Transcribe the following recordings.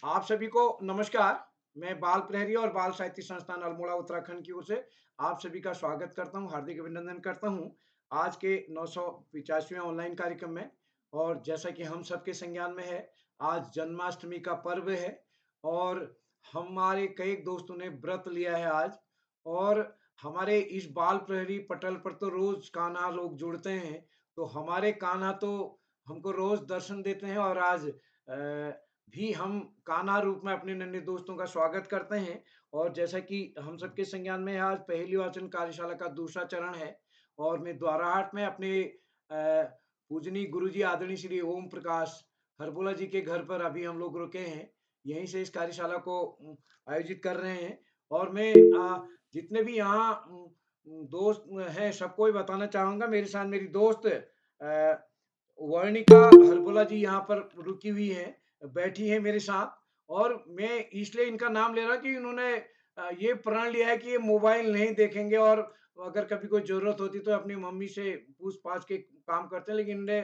आप सभी को नमस्कार। मैं बाल प्रहरी और बाल साहित्य संस्थान अल्मोड़ा उत्तराखंड की ओर से आप सभी का स्वागत करता हूं, हार्दिक अभिनंदन करता हूं आज के 985वें ऑनलाइन कार्यक्रम में। और जैसा कि हम सबके संज्ञान में है, आज जन्माष्टमी का पर्व है और हमारे कई दोस्तों ने व्रत लिया है आज। और हमारे इस बाल प्रहरी पटल पर तो रोज कान्हा लोग जुड़ते हैं, तो हमारे कान्हा तो हमको रोज दर्शन देते हैं और आज भी हम कान्हा रूप में अपने नन्हे दोस्तों का स्वागत करते हैं। और जैसा कि हम सबके संज्ञान में आज पहेली वाचन कार्यशाला का दूसरा चरण है और मैं द्वाराहाट में अपने पूजनीय गुरुजी आदरणीय श्री ओम प्रकाश हरबोला जी के घर पर अभी हम लोग रुके हैं। यहीं से इस कार्यशाला को आयोजित कर रहे हैं। और मैं जितने भी यहाँ दोस्त हैं सबको ही बताना चाहूंगा। मेरे साथ मेरी दोस्त वर्णिका हरबोला जी यहाँ पर रुकी हुई है, बैठी है मेरे साथ। और मैं इसलिए इनका नाम ले रहा कि इन्होंने ये प्रण लिया है कि ये मोबाइल नहीं देखेंगे और अगर कभी कोई ज़रूरत होती तो अपनी मम्मी से पूछ-पाछ के काम करते हैं, लेकिन इन्होंने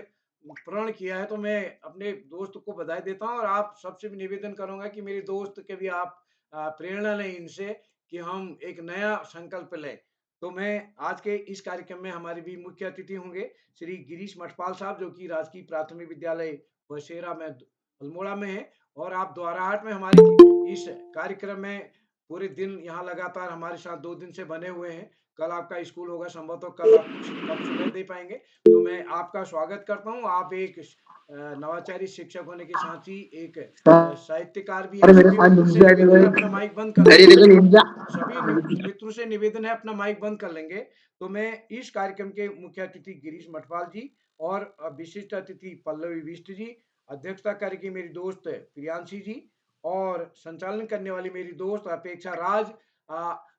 प्रण किया है। तो मैं अपने दोस्त को बधाई देता हूँ और आप सबसे भी निवेदन करूँगा कि मेरे दोस्त के भी आप प्रेरणा लें इनसे कि हम एक नया संकल्प लें। तो मैं आज के इस कार्यक्रम में हमारे भी मुख्य अतिथि होंगे श्री गिरीश मठपाल साहब, जो कि राजकीय प्राथमिक विद्यालय बसेरा में अल्मोड़ा में है। और आप द्वाराहाट में हमारे इस कार्यक्रम में पूरे दिन यहाँ लगातार हमारे साथ 2 दिन से बने हुए हैं। कल आपका स्कूल होगा, संभवतः कल आप कम सुबह दे पाएँगे। तो मैं आपका स्वागत करता हूँ। आप एक नवाचारी शिक्षक होने के साथ ही एक साहित्यकार भी हैं। अरे मेरे सभी पास मित्रों से निवेदन है अपना माइक बंद कर अरे देखो लेंगे। निंजा। सभी मित्रों से निवेदन है अपना माइक बंद कर लेंगे। तो मैं इस कार्यक्रम के मुख्य अतिथि गिरीश मठपाल जी और विशिष्ट अतिथि पल्लवी बिष्ट जी, अध्यक्षता करेगी मेरी दोस्त प्रियांशी जी और संचालन करने वाली मेरी दोस्त अपेक्षा राज।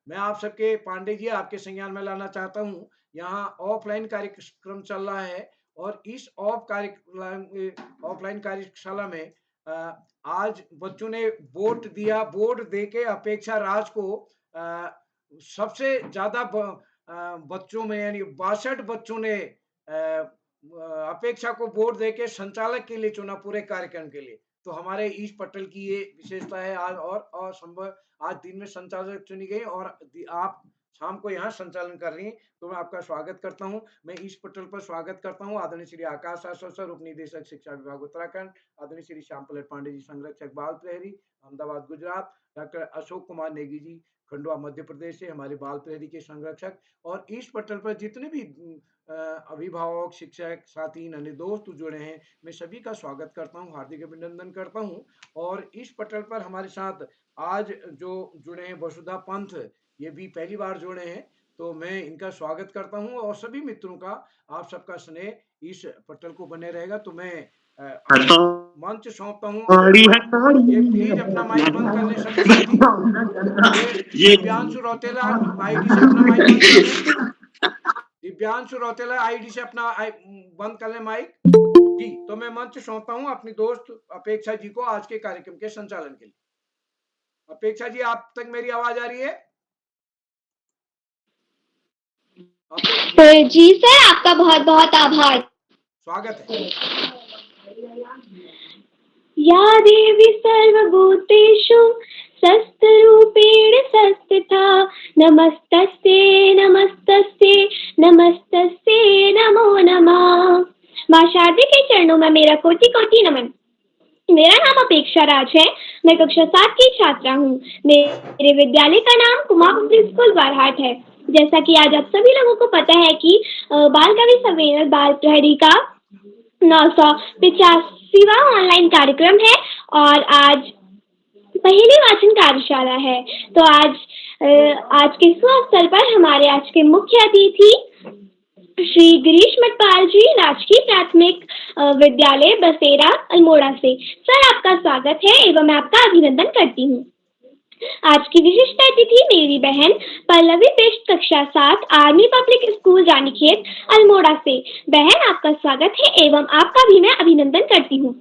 मैं आप सबके पांडे जी आपके संज्ञान में लाना चाहता हूँ। यहाँ ऑफलाइन कार्यक्रम चल रहा है और इस ऑफलाइन कार्यशाला में आज बच्चों ने वोट दिया। वोट देके अपेक्षा राज को सबसे ज्यादा बच्चों में यानी 62 बच्चों ने अपेक्षा को वोट देके संचालक के लिए चुना पूरे कार्यक्रम के लिए। तो हमारे इस पटल की ये विशेषता है आज। और संभव आज दिन में संचालक चुनी गई और आप शाम को यहाँ संचालन कर रही हैं। तो मैं आपका स्वागत करता हूँ। मैं इस पटल पर स्वागत करता हूँ आदरणीय श्री आकाश आसर सर, उप निदेशक शिक्षा विभाग उत्तराखंड, आदरणीय श्री श्याम पलट पांडे जी, संरक्षक बाल प्रहरी अहमदाबाद गुजरात, डॉक्टर अशोक कुमार नेगी जी खंडवा मध्य प्रदेश से हमारे बाल प्रहरी के संरक्षक। और इस पटल पर जितने भी अभिभावक, शिक्षक, साथी, नन्हे दोस्त जुड़े हैं, मैं सभी का स्वागत करता हूँ, हार्दिक अभिनंदन करता हूँ। और इस पटल पर हमारे साथ आज जो जुड़े हैं वसुधा पंथ, ये भी पहली बार जुड़े हैं। तो मैं इनका स्वागत करता हूँ और सभी मित्रों का, आप सबका स्नेह इस पटल को बने रहेगा। तो मैं मंच सौंपता हूँ। ये प्लीज अपना माइक बंद कर लें सभी साथी। ये दिव्यांशु रौतेला आईडी से अपना माइक बंद कर लें। दिव्यांशु रौतेला आईडी से अपना बंद कर लें माइक जी। तो मैं मंच सौंपता हूँ अपनी दोस्त अपेक्षा जी को आज के कार्यक्रम के संचालन के लिए। अपेक्षा जी, आप तक मेरी आवाज आ रही है? जी सर, आपका बहुत बहुत आभार। स्वागत है। या देवी सर्वभूतेषु शस्त्ररूपेण संस्थिता नमस्तस्यै नमस्तस्यै नमस्तस्यै नमो नमः। माँ शारदा के चरणों में मेरा कोटि कोटि नमन। मेरा नाम अपेक्षा राज है। मैं कक्षा 7 की छात्रा हूँ। मेरे विद्यालय का नाम कुमार पब्लिक स्कूल बारहाट है। जैसा कि आज आप सभी लोगों को पता है कि बाल कवि सम्मेलन बाल प्रहरी का 985वां ऑनलाइन कार्यक्रम है और आज पहेली वाचन कार्यशाला है। तो आज के शुभ अवसर पर हमारे आज के मुख्य अतिथि श्री गिरीश मठपाल जी, राजकीय प्राथमिक विद्यालय बसेरा अल्मोड़ा से। सर, आपका स्वागत है एवं मैं आपका अभिनंदन करती हूँ। आज की विशिष्ट अतिथि मेरी बहन पल्लवी बिष्ट, कक्षा 7, army public school Ranikhet Almora से। बहन, आपका स्वागत है एवं आपका भी मैं अभिनंदन करती हूँ।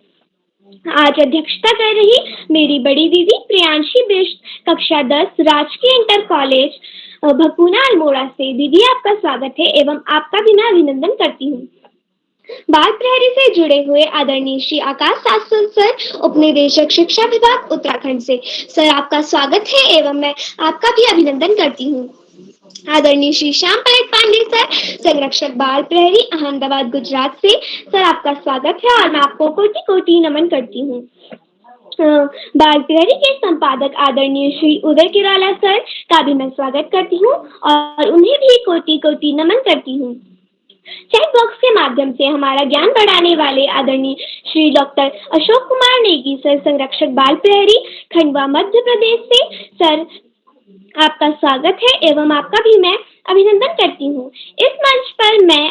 आज अध्यक्षता कर रही मेरी बड़ी दीदी प्रियांशी बिष्ट, कक्षा 10, राजकीय इंटर कॉलेज भकुना अल्मोड़ा से। दीदी, आपका स्वागत है एवं आपका भी मैं अभिनंदन करती हूँ। बाल प्रहरी से जुड़े हुए आदरणीय श्री आकाश शास्त्री सर, उपनिदेशक शिक्षा विभाग उत्तराखंड से। सर आपका स्वागत है एवं मैं आपका भी अभिनंदन करती हूँ। आदरणीय श्री श्याम पलट पांडे सर, संरक्षक बाल प्रहरी अहमदाबाद गुजरात से। सर आपका स्वागत है और मैं आपको कोटि कोटि नमन करती हूँ। बाल प्रहरी के संपादक आदरणीय श्री उदय किराला सर का भी मैं स्वागत करती हूँ और उन्हें भी कोटि कोटि नमन करती हूँ। चैट बॉक्स के माध्यम से हमारा ज्ञान बढ़ाने वाले आदरणीय श्री डॉक्टर अशोक कुमार नेगी सर, संरक्षक बाल प्रहरी खंडवा मध्य प्रदेश से। सर आपका स्वागत है एवं आपका भी मैं अभिनंदन करती हूँ। इस मंच पर मैं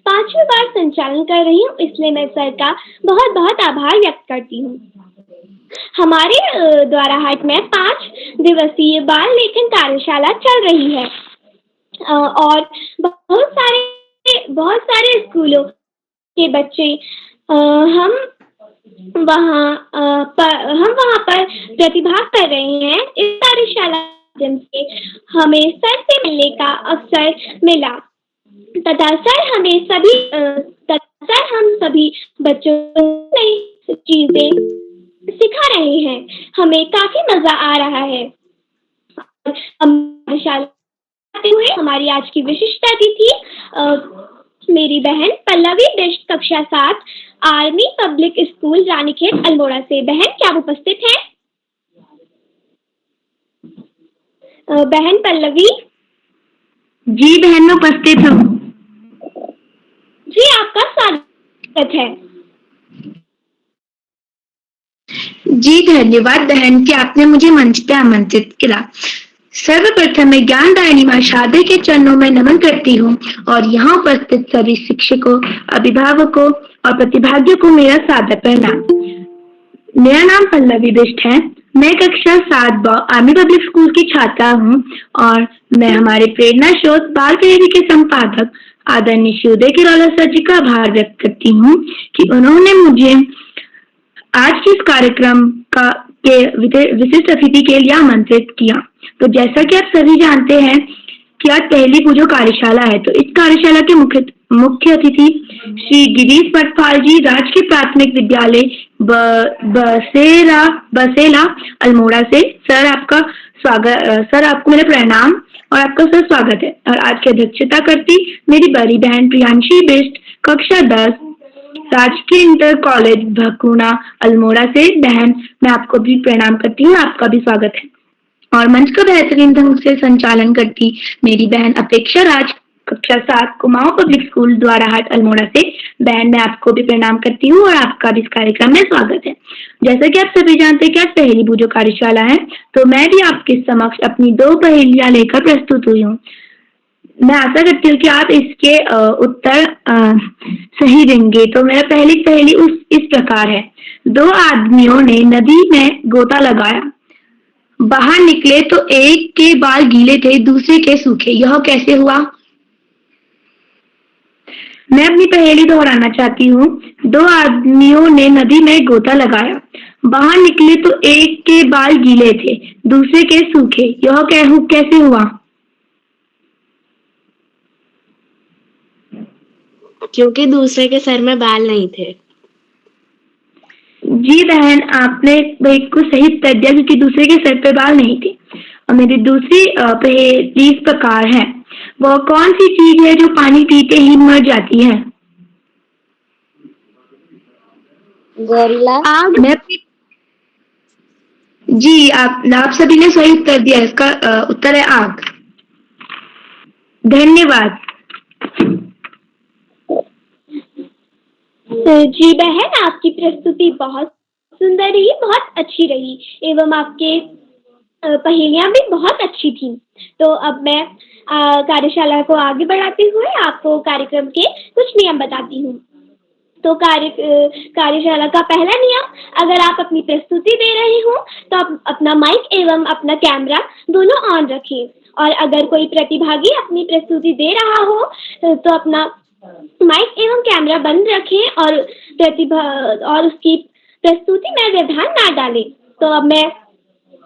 5वीं बार संचालन कर रही हूँ, इसलिए मैं सर का बहुत बहुत आभार व्यक्त करती हूँ। हमारे द्वारा हाट में 5 दिवसीय बाल लेखन कार्यशाला चल रही है और बहुत सारे स्कूलों के बच्चे हम वहाँ पर प्रतिभाग कर रहे हैं। इस कार्यशाला के माध्यम से हमें सर से मिलने का अवसर मिला तथा सर हम सभी बच्चों को नई चीजें सिखा रहे हैं। हमें काफी मजा आ रहा है। हम कार्यशाला हुए हमारी आज की विशिष्ट अतिथि मेरी बहन पल्लवी बिष्ट, कक्षा 7, army public school Ranikhet Almora से। बहन क्या आप उपस्थित हैं? बहन पल्लवी? जी बहन मैं उपस्थित हूँ। जी आपका स्वागत है। जी धन्यवाद बहन कि आपने मुझे मंच पे आमंत्रित किया। सर्वप्रथम मैं ज्ञानदायिनी मां शारदा के चरणों में नमन करती हूँ और यहाँ उपस्थित सभी शिक्षकों, अभिभावकों और प्रतिभागियों को मेरा सादर प्रणाम। मेरा नाम पल्लवी बिष्ट है। मैं कक्षा 7 आर्मी पब्लिक स्कूल की छात्रा हूँ और मैं हमारे प्रेरणा स्रोत बाल प्रहरी के संपादक आदरणीय श्री उदय किराला सर जी का आभार व्यक्त करती हूँ कि उन्होंने मुझे आज के इस कार्यक्रम के विशिष्ट अतिथि के लिए आमंत्रित किया। तो जैसा कि आप सभी जानते हैं कि आज पहली पूजो कार्यशाला है, तो इस कार्यशाला के मुख्य अतिथि श्री गिरीश पटपाल जी, राजकीय प्राथमिक विद्यालय बसेला अल्मोड़ा से। सर आपका स्वागत। सर आपको मेरा प्रणाम और आपका सर स्वागत है। और आज की अध्यक्षता करती मेरी बड़ी बहन प्रियांशी बिष्ट, कक्षा 10, राजकीय इंटर कॉलेज भकुना अल्मोड़ा से। बहन मैं आपको भी प्रणाम करती हूँ, आपका भी स्वागत है। और मंच का बेहतरीन ढंग से संचालन करती मेरी बहन अपेक्षा राज, कक्षा 7, कुमाऊं पब्लिक स्कूल द्वाराहाट अल्मोड़ा से। बहन मैं आपको भी प्रणाम करती हूँ और आपका भी इस कार्यक्रम में स्वागत है। जैसा कि आप सभी जानते हैं कि आज पहली पूजो कार्यशाला है, तो मैं भी आपके समक्ष अपनी 2 पहेलियां लेकर प्रस्तुत हुई हूँ। मैं आशा करती हूँ कि आप इसके उत्तर सही देंगे। तो मेरा पहली पहेली इस प्रकार है। 2 आदमियों ने नदी में गोता लगाया, बाहर निकले तो एक के बाल गीले थे, दूसरे के सूखे। यह कैसे हुआ? मैं अपनी पहेली दोहराना चाहती हूँ। 2 आदमियों ने नदी में गोता लगाया, बाहर निकले तो एक के बाल गीले थे, दूसरे के सूखे। यह कैसे हुआ? क्योंकि दूसरे के सर में बाल नहीं थे। जी बहन आपने बिल्कुल सही उत्तर दिया, क्योंकि दूसरे के सर पे बाल नहीं थे। और मेरी दूसरी पहेली इस प्रकार है। वह कौन सी चीज है जो पानी पीते ही मर जाती है? गोरिल्ला। आग। जी आप सभी ने सही उत्तर दिया। इसका उत्तर है आग। धन्यवाद। जी बहन आपकी प्रस्तुति बहुत सुंदर रही, बहुत अच्छी रही एवं आपके पहेलियां भी बहुत अच्छी थी। तो अब मैं कार्यशाला को आगे बढ़ाते हुए आपको कार्यक्रम के कुछ नियम बताती हूँ। तो कार्यशाला का पहला नियम, अगर आप अपनी प्रस्तुति दे रहे हो तो आप अपना माइक एवं अपना कैमरा दोनों ऑन रखें। और अगर कोई प्रतिभागी अपनी प्रस्तुति दे रहा हो तो अपना माइक एवं कैमरा बंद रखें और उसकी प्रस्तुति में व्यवधान ना डालें। तो अब मैं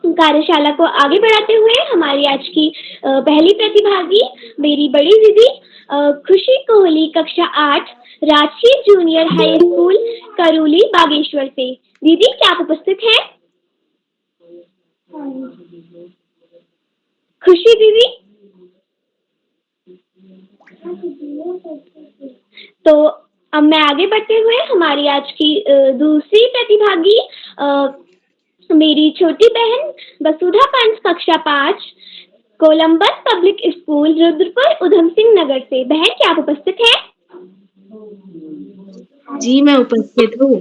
कार्यशाला को आगे बढ़ाते हुए हमारी आज की पहली प्रतिभागी मेरी बड़ी दीदी खुशी कोहली, कक्षा 8, राजकीय जूनियर हाई स्कूल करूली बागेश्वर से। दीदी क्या आप उपस्थित हैं? खुशी दीदी? तो अब मैं आगे बढ़ते हुए हमारी आज की दूसरी प्रतिभागी मेरी छोटी बहन वसुधा पंच कक्षा 5 Columbus public school Rudrapur Udham Singh Nagar से। बहन क्या आप उपस्थित हैं? जी मैं उपस्थित हूँ।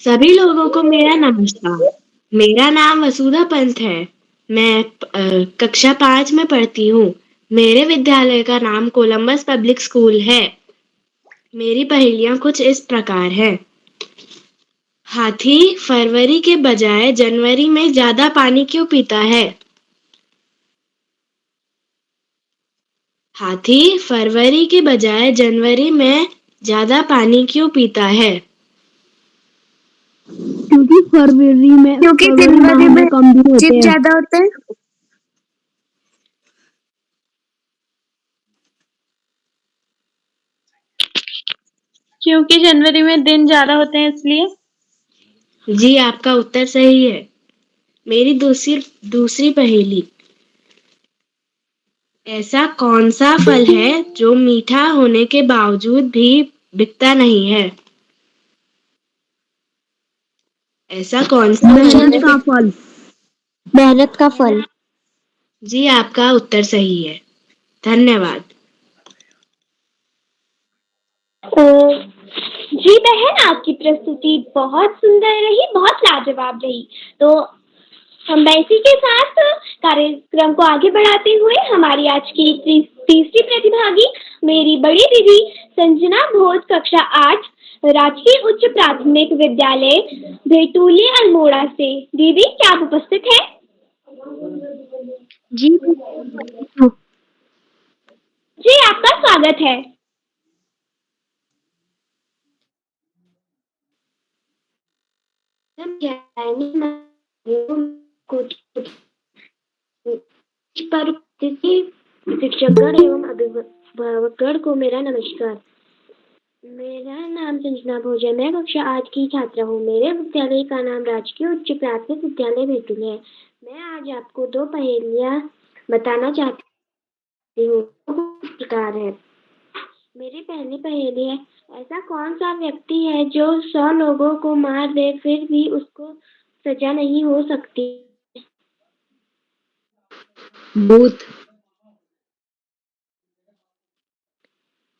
सभी लोगों को मेरा नमस्कार। मेरा नाम वसुधा पंत है। मैं कक्षा 5 में पढ़ती हूँ। मेरे विद्यालय का नाम कोलंबस पब्लिक स्कूल है। मेरी पहेलियां कुछ इस प्रकार हैं। हाथी फरवरी के बजाय जनवरी में ज्यादा पानी क्यों पीता है? हाथी फरवरी के बजाय जनवरी में ज्यादा पानी क्यों पीता है? क्योंकि जनवरी में कम दिन चिप ज्यादा होते हैं। क्योंकि जनवरी में दिन ज्यादा होते हैं इसलिए। जी आपका उत्तर सही है। मेरी दूसरी पहेली। ऐसा कौन सा फल है जो मीठा होने के बावजूद भी बिकता नहीं है? ऐसा कौन सा फल है? मेहनत का फल। जी आपका उत्तर सही है। धन्यवाद। जी बहन आपकी प्रस्तुति बहुत सुंदर रही, बहुत लाजवाब रही। तो हम इसी के साथ कार्यक्रम को आगे बढ़ाते हुए हमारी आज की तीसरी प्रतिभागी मेरी बड़ी दीदी संजना भोज कक्षा 8 राजकीय उच्च प्राथमिक विद्यालय भेटूली अल्मोड़ा से। दीदी क्या आप उपस्थित हैं? जी जी आपका स्वागत है। शिक्षकगण एवं अभिभावकगण को मेरा नमस्कार। मेरा नाम संजना भोज है। मैं कक्षा 8 की छात्रा हूँ। मेरे विद्यालय का नाम राजकीय उच्च प्राथमिक विद्यालय भेटूल है। मैं आज आपको 2 पहेलियां बताना चाहती हूँ। इस प्रकार है। मेरी पहली पहेली है, ऐसा कौन सा व्यक्ति है जो 100 लोगों को मार दे फिर भी उसको सजा नहीं हो सकती? भूत।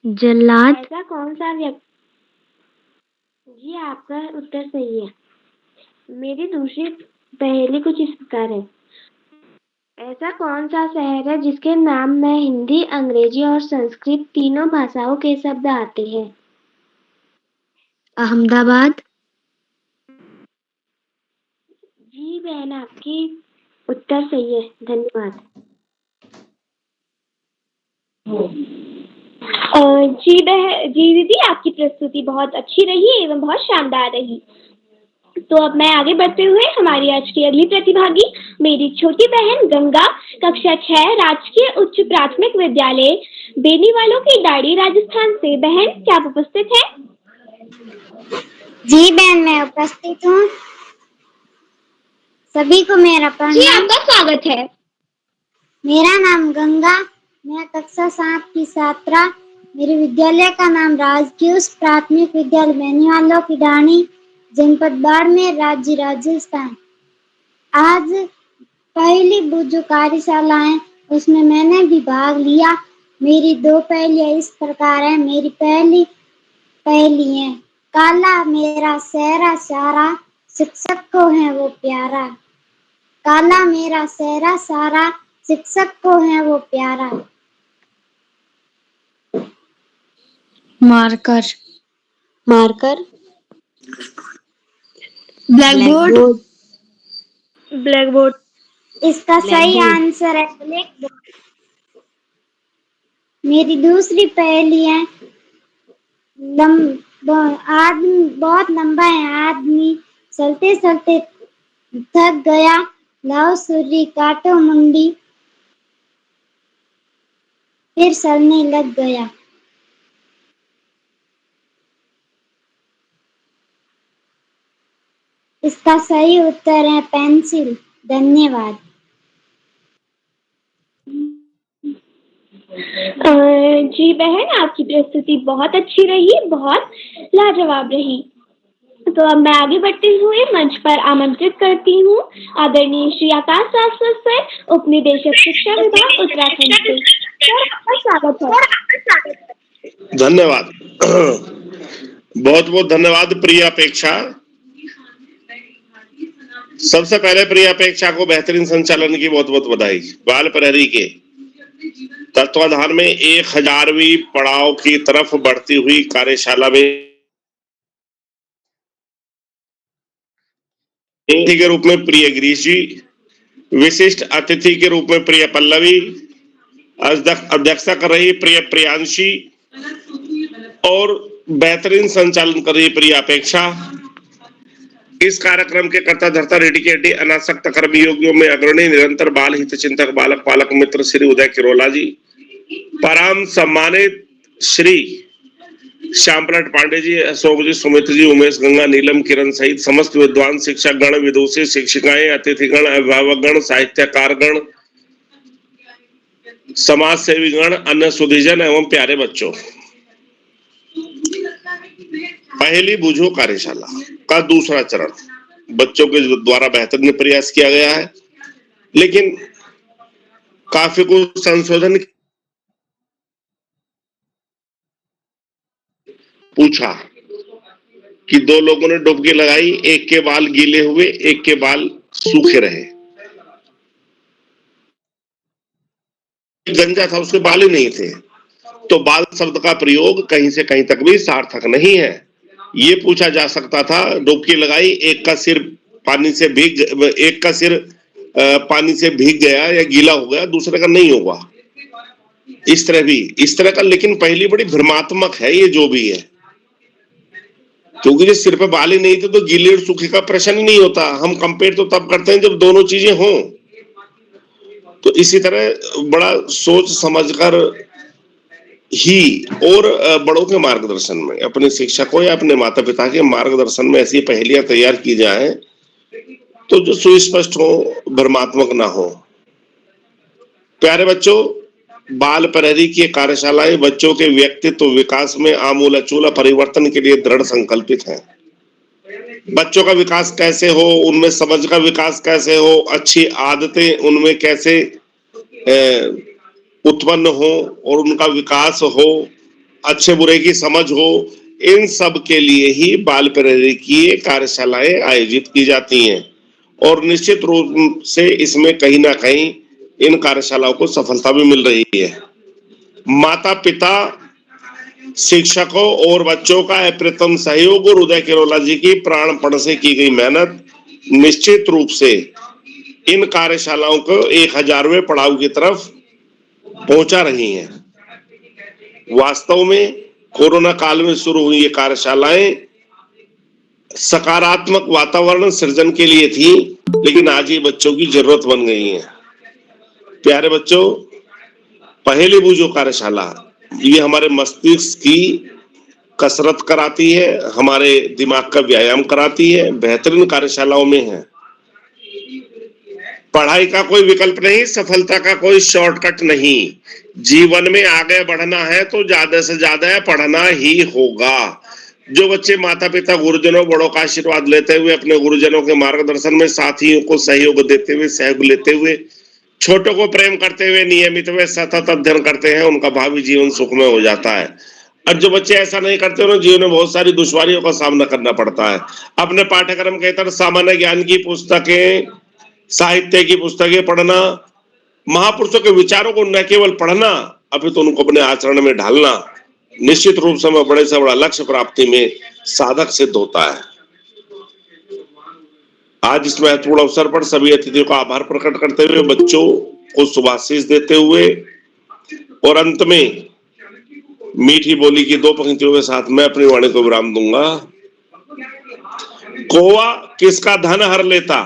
जल्लाद। ऐसा कौन सा व्यक्ति? जी आपका उत्तर सही है। मेरी दूसरी पहेली कुछ इस प्रकार है। ऐसा कौन सा शहर है जिसके नाम में हिंदी, अंग्रेजी और संस्कृत तीनों भाषाओं के शब्द आते हैं? अहमदाबाद। जी बहन आपकी उत्तर सही है। धन्यवाद। जी दीदी आपकी प्रस्तुति बहुत अच्छी रही एवं बहुत शानदार रही। तो अब मैं आगे बढ़ते हुए हमारी आज की अगली प्रतिभागी मेरी छोटी बहन गंगा कक्षा 6 राजकीय उच्च प्राथमिक विद्यालय बेनीवालों की दाढ़ी राजस्थान से। बहन क्या आप उपस्थित हैं? जी बहन मैं उपस्थित हूँ। सभी को मेरा जी प्रणाम। आपका स्वागत है। मेरा नाम गंगा। मैं कक्षा 7 की छात्रा। मेरे विद्यालय का नाम राजकीय उच्च प्राथमिक विद्यालय बेनीवालों की डाणी जनपद बाड़मेर राज्य राजस्थान। आज पहली जो कार्यशाला है उसमें मैंने भी भाग लिया। मेरी 2 पहेलियां इस प्रकार है। मेरी पहली पहेली है, काला मेरा सेहरा सारा शिक्षक को है वो प्यारा। काला मेरा सेहरा सारा शिक्षक को है वो प्यारा। Marker. Marker. Black board. Black board. इसका सही आंसर है ब्लैक बोर्ड। मेरी दूसरी पहेली है, आदमी बहुत लंबा है। आदमी चलते चलते थक गया, लाओ सुरी काटो मुंडी फिर चलने लग गया। इसका सही उत्तर है पेंसिल। धन्यवाद। जी बहन, आपकी प्रस्तुति बहुत अच्छी रही, बहुत लाजवाब रही। तो अब मैं आगे बढ़ते हुए मंच पर आमंत्रित करती हूँ आदरणीय श्री आकाश शाश्वत सर, उपनिदेशक शिक्षा विभाग उत्तराखंड से। सर, आपका स्वागत है। धन्यवाद। बहुत बहुत धन्यवाद प्रिय अपेक्षा। सबसे पहले प्रिय अपेक्षा को बेहतरीन संचालन की बहुत बहुत बधाई। बाल प्रहरी के तत्वाधान में 1000वीं पड़ाव की तरफ बढ़ती हुई कार्यशाला में अतिथि के रूप में प्रिय गिरीश जी, विशिष्ट अतिथि के रूप में प्रिय पल्लवी, अध्यक्षता कर रही प्रिय प्रियांशी और बेहतरीन संचालन कर रही प्रिय अपेक्षा। इस कार्यक्रम के कर्ता धर्ता डेडिकेटेड अनासक्त कर्मयोगियों में अग्रणी निरंतर बाल हित चिंतक बालक पालक मित्र श्री उदय किरोला जी, परम सम्मानित श्री श्यामपलट पांडे जी, अशोक जी, सुमित जी, उमेश, गंगा, नीलम, किरण सहित समस्त विद्वान शिक्षक गण, विदुषी, शिक्षिकाएं, अतिथिगण, अभिभावकगण, साहित्यकारगण, समाज सेवी गण, अन्य सुधीजन एवं प्यारे बच्चों। पहली बूझो कार्यशाला का दूसरा चरण बच्चों के द्वारा बेहतरीन प्रयास किया गया है, लेकिन काफी कुछ संशोधन पूछा कि 2 लोगों ने डुबकी लगाई, एक के बाल गीले हुए, एक के बाल सूखे रहे। गंजा था, उसके बाल ही नहीं थे, तो बाल शब्द का प्रयोग कहीं से कहीं तक भी सार्थक नहीं है। ये पूछा जा सकता था, डुबकी लगाई, एक का सिर पानी से भीग गया या गीला हो गया, दूसरे का नहीं होगा। इस तरह का, लेकिन पहली बड़ी भ्रमात्मक है ये जो भी है, क्योंकि जिस सिर पे बाल ही नहीं थे तो गीले और सूखे का प्रश्न ही नहीं होता। हम कंपेयर तो तब करते हैं जब दोनों चीजें हों। तो इसी तरह बड़ा सोच समझकर ही और बड़ों के मार्गदर्शन में, अपने शिक्षकों या अपने माता पिता के मार्गदर्शन में ऐसी पहेलियां तैयार की जाए तो जो सुस्पष्ट हो, भ्रमात्मक ना हो। प्यारे बच्चों, बाल प्रहरी की कार्यशालाएं बच्चों के व्यक्तित्व विकास में आमूलाचूल परिवर्तन के लिए दृढ़ संकल्पित हैं। बच्चों का विकास कैसे हो, उनमें समझ का विकास कैसे हो, अच्छी आदतें उनमें कैसे उत्पन्न हो और उनका विकास हो, अच्छे बुरे की समझ हो, इन सब के लिए ही बाल प्रहरी की कार्यशालाएं आयोजित की जाती हैं और निश्चित रूप से इसमें कहीं ना कहीं इन कार्यशालाओं को सफलता भी मिल रही है। माता पिता, शिक्षकों और बच्चों का अप्रतिम सहयोग और उदय किरोला जी की प्राणपण से की गई मेहनत निश्चित रूप से इन कार्यशालाओं को 1000वें पड़ाव की तरफ पहुंचा रही हैं। वास्तव में कोरोना काल में शुरू हुई ये कार्यशालाएं सकारात्मक वातावरण सृजन के लिए थी, लेकिन आज ये बच्चों की जरूरत बन गई है। प्यारे बच्चों, पहली बूझो कार्यशाला ये हमारे मस्तिष्क की कसरत कराती है, हमारे दिमाग का व्यायाम कराती है, बेहतरीन कार्यशालाओं में है। पढ़ाई का कोई विकल्प नहीं, सफलता का कोई शॉर्टकट नहीं। जीवन में आगे बढ़ना है तो ज्यादा से ज्यादा पढ़ना ही होगा। जो बच्चे माता पिता गुरुजनों बड़ों का आशीर्वाद लेते हुए, अपने गुरुजनों के मार्गदर्शन में साथियों को सहयोग देते हुए, सहयोग लेते हुए, छोटों को प्रेम करते हुए नियमित वे सतत अध्ययन करते हैं, उनका भावी जीवन सुखमय हो जाता है। और जो बच्चे ऐसा नहीं करते उन्हें जीवन में बहुत सारी दुश्वारियों का सामना करना पड़ता है। अपने पाठ्यक्रम के तहत सामान्य ज्ञान की पुस्तकें, साहित्य की पुस्तकें पढ़ना, महापुरुषों के विचारों को न केवल पढ़ना अपितु उनको अपने आचरण में ढालना निश्चित रूप से बड़े से बड़ा लक्ष्य प्राप्ति में साधक सिद्ध होता है। आज इस महत्वपूर्ण अवसर पर सभी अतिथियों का आभार प्रकट करते हुए, बच्चों को शुभाशीष देते हुए और अंत में मीठी बोली की 2 पंक्तियों के साथ मैं अपनी वाणी को विराम दूंगा। कौवा किसका धन हर लेता,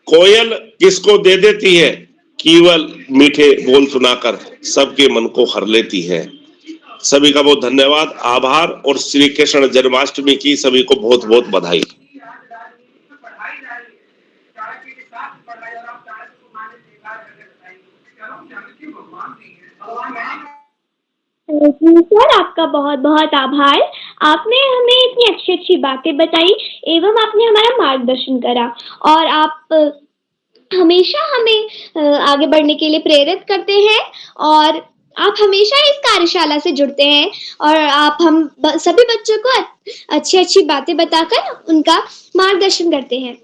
कोयल किसको दे देती है, केवल मीठे बोल सुनाकर सबके मन को हर लेती है। सभी का बहुत धन्यवाद, आभार और श्री कृष्ण जन्माष्टमी की सभी को बहुत बहुत बधाई। सर आपका बहुत बहुत आभार। आपने हमें इतनी अच्छी अच्छी बातें बताई एवं आपने हमारा मार्गदर्शन करा और आप हमेशा हमें आगे बढ़ने के लिए प्रेरित करते हैं और आप हमेशा इस कार्यशाला से जुड़ते हैं और आप सभी बच्चों को अच्छी अच्छी बातें बताकर उनका मार्गदर्शन करते हैं।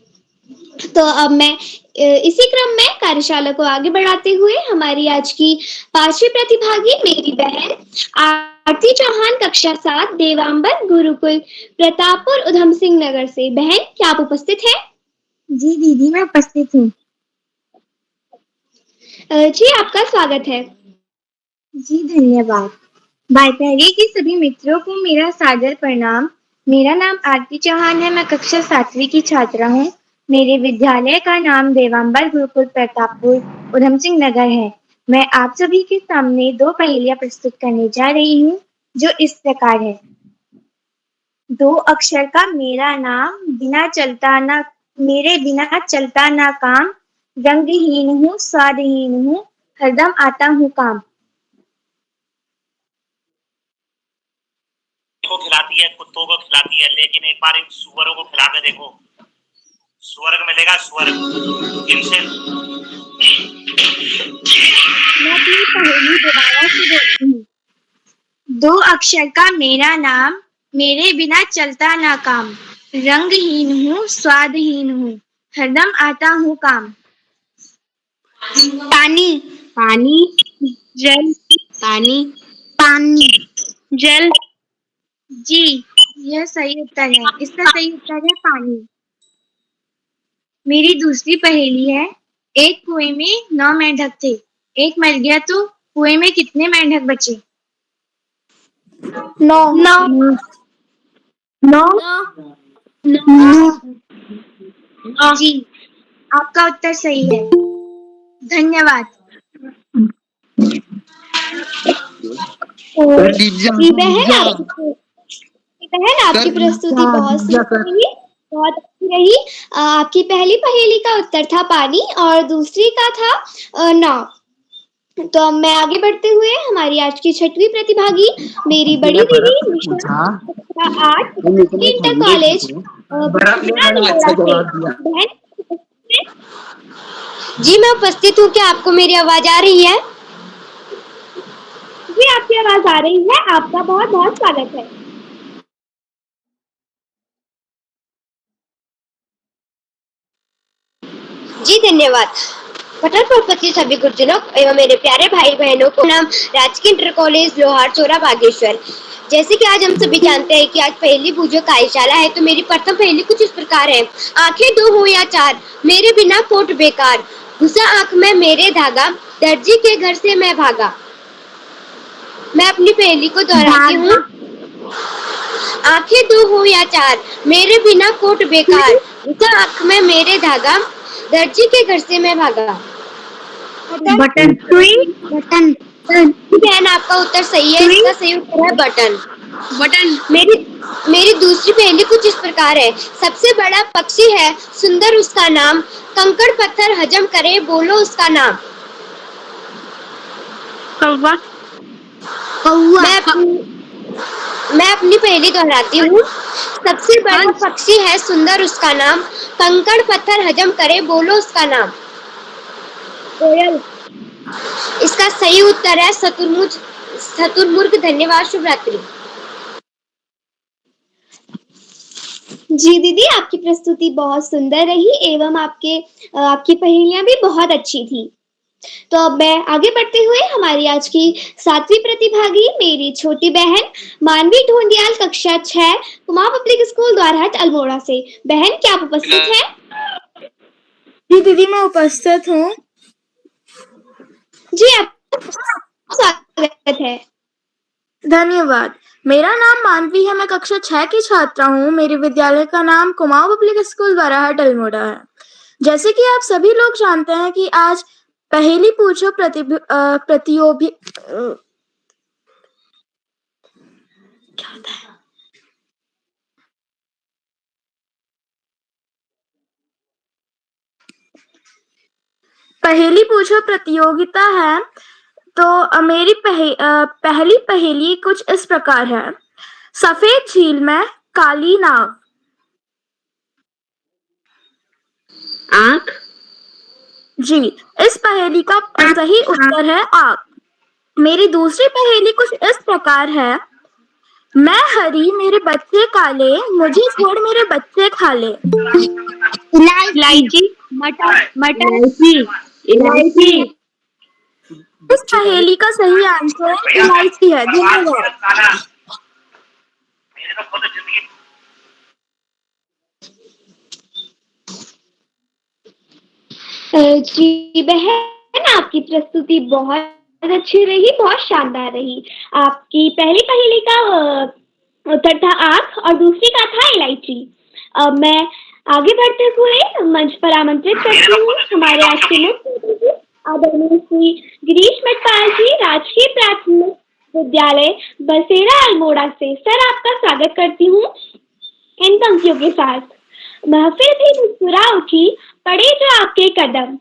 तो अब मैं इसी क्रम में कार्यशाला को आगे बढ़ाते हुए हमारी आज की 5वीं प्रतिभागी मेरी बहन आरती चौहान कक्षा 7 देवांबर गुरुकुल प्रतापपुर उधम सिंह नगर से। बहन क्या आप उपस्थित हैं? जी दीदी, मैं उपस्थित हूँ। जी आपका स्वागत है। जी धन्यवाद। भाई पहले के सभी मित्रों को मेरा सादर प्रणाम। मेरा नाम आरती चौहान है। मैं कक्षा 7वीं की छात्रा हूँ। मेरे विद्यालय का नाम देवांबर गुरुकुल प्रतापपुर उधम सिंह नगर है। मैं आप सभी के सामने 2 पहेलियां प्रस्तुत करने जा रही हूँ जो इस प्रकार है। 2 अक्षर का मेरा नाम, मेरे बिना चलता ना काम, रंगहीन हूँ, स्वादहीन हूँ, हरदम आता हूँ काम। को खिलाती है, कुत्तों को खिलाती है, लेकिन एक बार इन सुअरों को खिला के देखो, स्वर्ग मिलेगा, स्वर्ग। इनसे मैं अपनी पहेली दोबारा से बोलती हूँ। 2 अक्षर का मेरा नाम, मेरे बिना चलता ना काम, रंगहीन हूँ, स्वादहीन हूँ, हरदम आता हूँ काम। पानी। पानी। जल। पानी। पानी। जल। जी, यह सही उत्तर है। इसका सही उत्तर है पानी। मेरी दूसरी पहेली है। एक कुएं में 9 मेंढक थे। एक मर गया तो कुएं में कितने मेंढक बचे? 9 जी, आपका उत्तर सही है। धन्यवाद। बहन आपकी प्रस्तुति बहुत सुंदर रही, बहुत अच्छी रही। आपकी पहली पहेली का उत्तर था पानी और दूसरी का था नाव। तो अब मैं आगे बढ़ते हुए हमारी आज की 6वीं प्रतिभागी मेरी बड़ी दीदी निशा 8 इंटर कॉलेज बहन। जी मैं उपस्थित हूँ। क्या आपको मेरी आवाज आ रही है? जी आपकी आवाज आ रही है। आपका बहुत बहुत स्वागत है। जी धन्यवाद। पठन प्रपत्ति सभी गुरुजनों एवं मेरे प्यारे भाई बहनों को नाम राजकीय इंटर कॉलेज लोहार चौरा बागेश्वर। जैसे कि आज हम सभी जानते हैं कि आज पहली पूजो कार्यशाला है, तो मेरी प्रथम पहेली कुछ इस प्रकार है। आंखें 2 हो या 4, मेरे बिना कोट बेकार, घुसा आंख में मेरे धागा, दर्जी के घर से मैं भागा। मैं अपनी पहेली को दोहराती हूँ। आंखें 2 हो या 4, मेरे बिना कोट बेकार, घुसा आंख में मेरे धागा, दर्जी के घर से मैं भागा। बटन। बटन। बहन आपका उत्तर सही है। इसका सही उत्तर है बटन। बटन। मेरी दूसरी पहेली कुछ इस प्रकार है। सबसे बड़ा पक्षी है, सुंदर उसका नाम, कंकड़ पत्थर हजम करे, बोलो उसका नाम। कौवा। मैं अपनी पहेली दोहराती हूँ। सबसे बड़ा पक्षी है, सुंदर उसका नाम, कंकड़ पत्थर हजम करे, बोलो उसका नाम। कोयल। इसका सही उत्तर है शतुरमुर्ग। धन्यवाद। शुभ रात्रि। जी दीदी आपकी प्रस्तुति बहुत सुंदर रही एवं आपकी पहेलियां भी बहुत अच्छी थी। तो अब मैं आगे बढ़ते हुए हमारी आज की 7वीं प्रतिभागी मेरी छोटी बहन मानवी ढोंडियाल कक्षा 6 कुमाऊं पब्लिक स्कूल द्वारहट अल्मोड़ा से। बहन क्या आप उपस्थित हैं? जी दीदी, मैं उपस्थित हूँ। जी आपका स्वागत है। धन्यवाद। मेरा नाम मानवी है। मैं कक्षा 6 की छात्रा हूँ। मेरे विद्यालय का नाम कुमाऊं पब्लिक स्कूल द्वाराहाट अल्मोड़ा है। जैसे कि आप सभी लोग जानते हैं कि आज पहेली पूछो प्रतियोगी क्या होता है? पहेली पूछो प्रतियोगिता है। तो मेरी पहली पहेली कुछ इस प्रकार है। सफेद झील में काली नाव। आँख। जी, इस पहेली का सही उत्तर है आँख। मेरी दूसरी पहेली कुछ इस प्रकार है। मैं हरी मेरे बच्चे काले, मुझे छोड़ मेरे बच्चे खा ले। इलायची। मटर। मटर। इलायची। इस पहेली का सही आंसर इलायची है। धन्यवाद। मेरे तो खुद जिंदगी जी बहन, आपकी प्रस्तुति बहुत अच्छी रही, बहुत शानदार रही। आपकी पहली पहेली का उत्तर था आँख और दूसरी का था इलायची। अब मैं आगे बढ़ते हुए मंच पर आमंत्रित करती हूँ हमारे आज के मुख्य अतिथि आदरणीय श्री गिरीश मटपाल जी, राजकीय प्राथमिक विद्यालय बसेरा अल्मोड़ा से। सर, आपका स्वागत करती हूँ इन पंक्तियों के साथ। महफिल भी मुस्कुरा उठी, पड़े जो आपके कदम।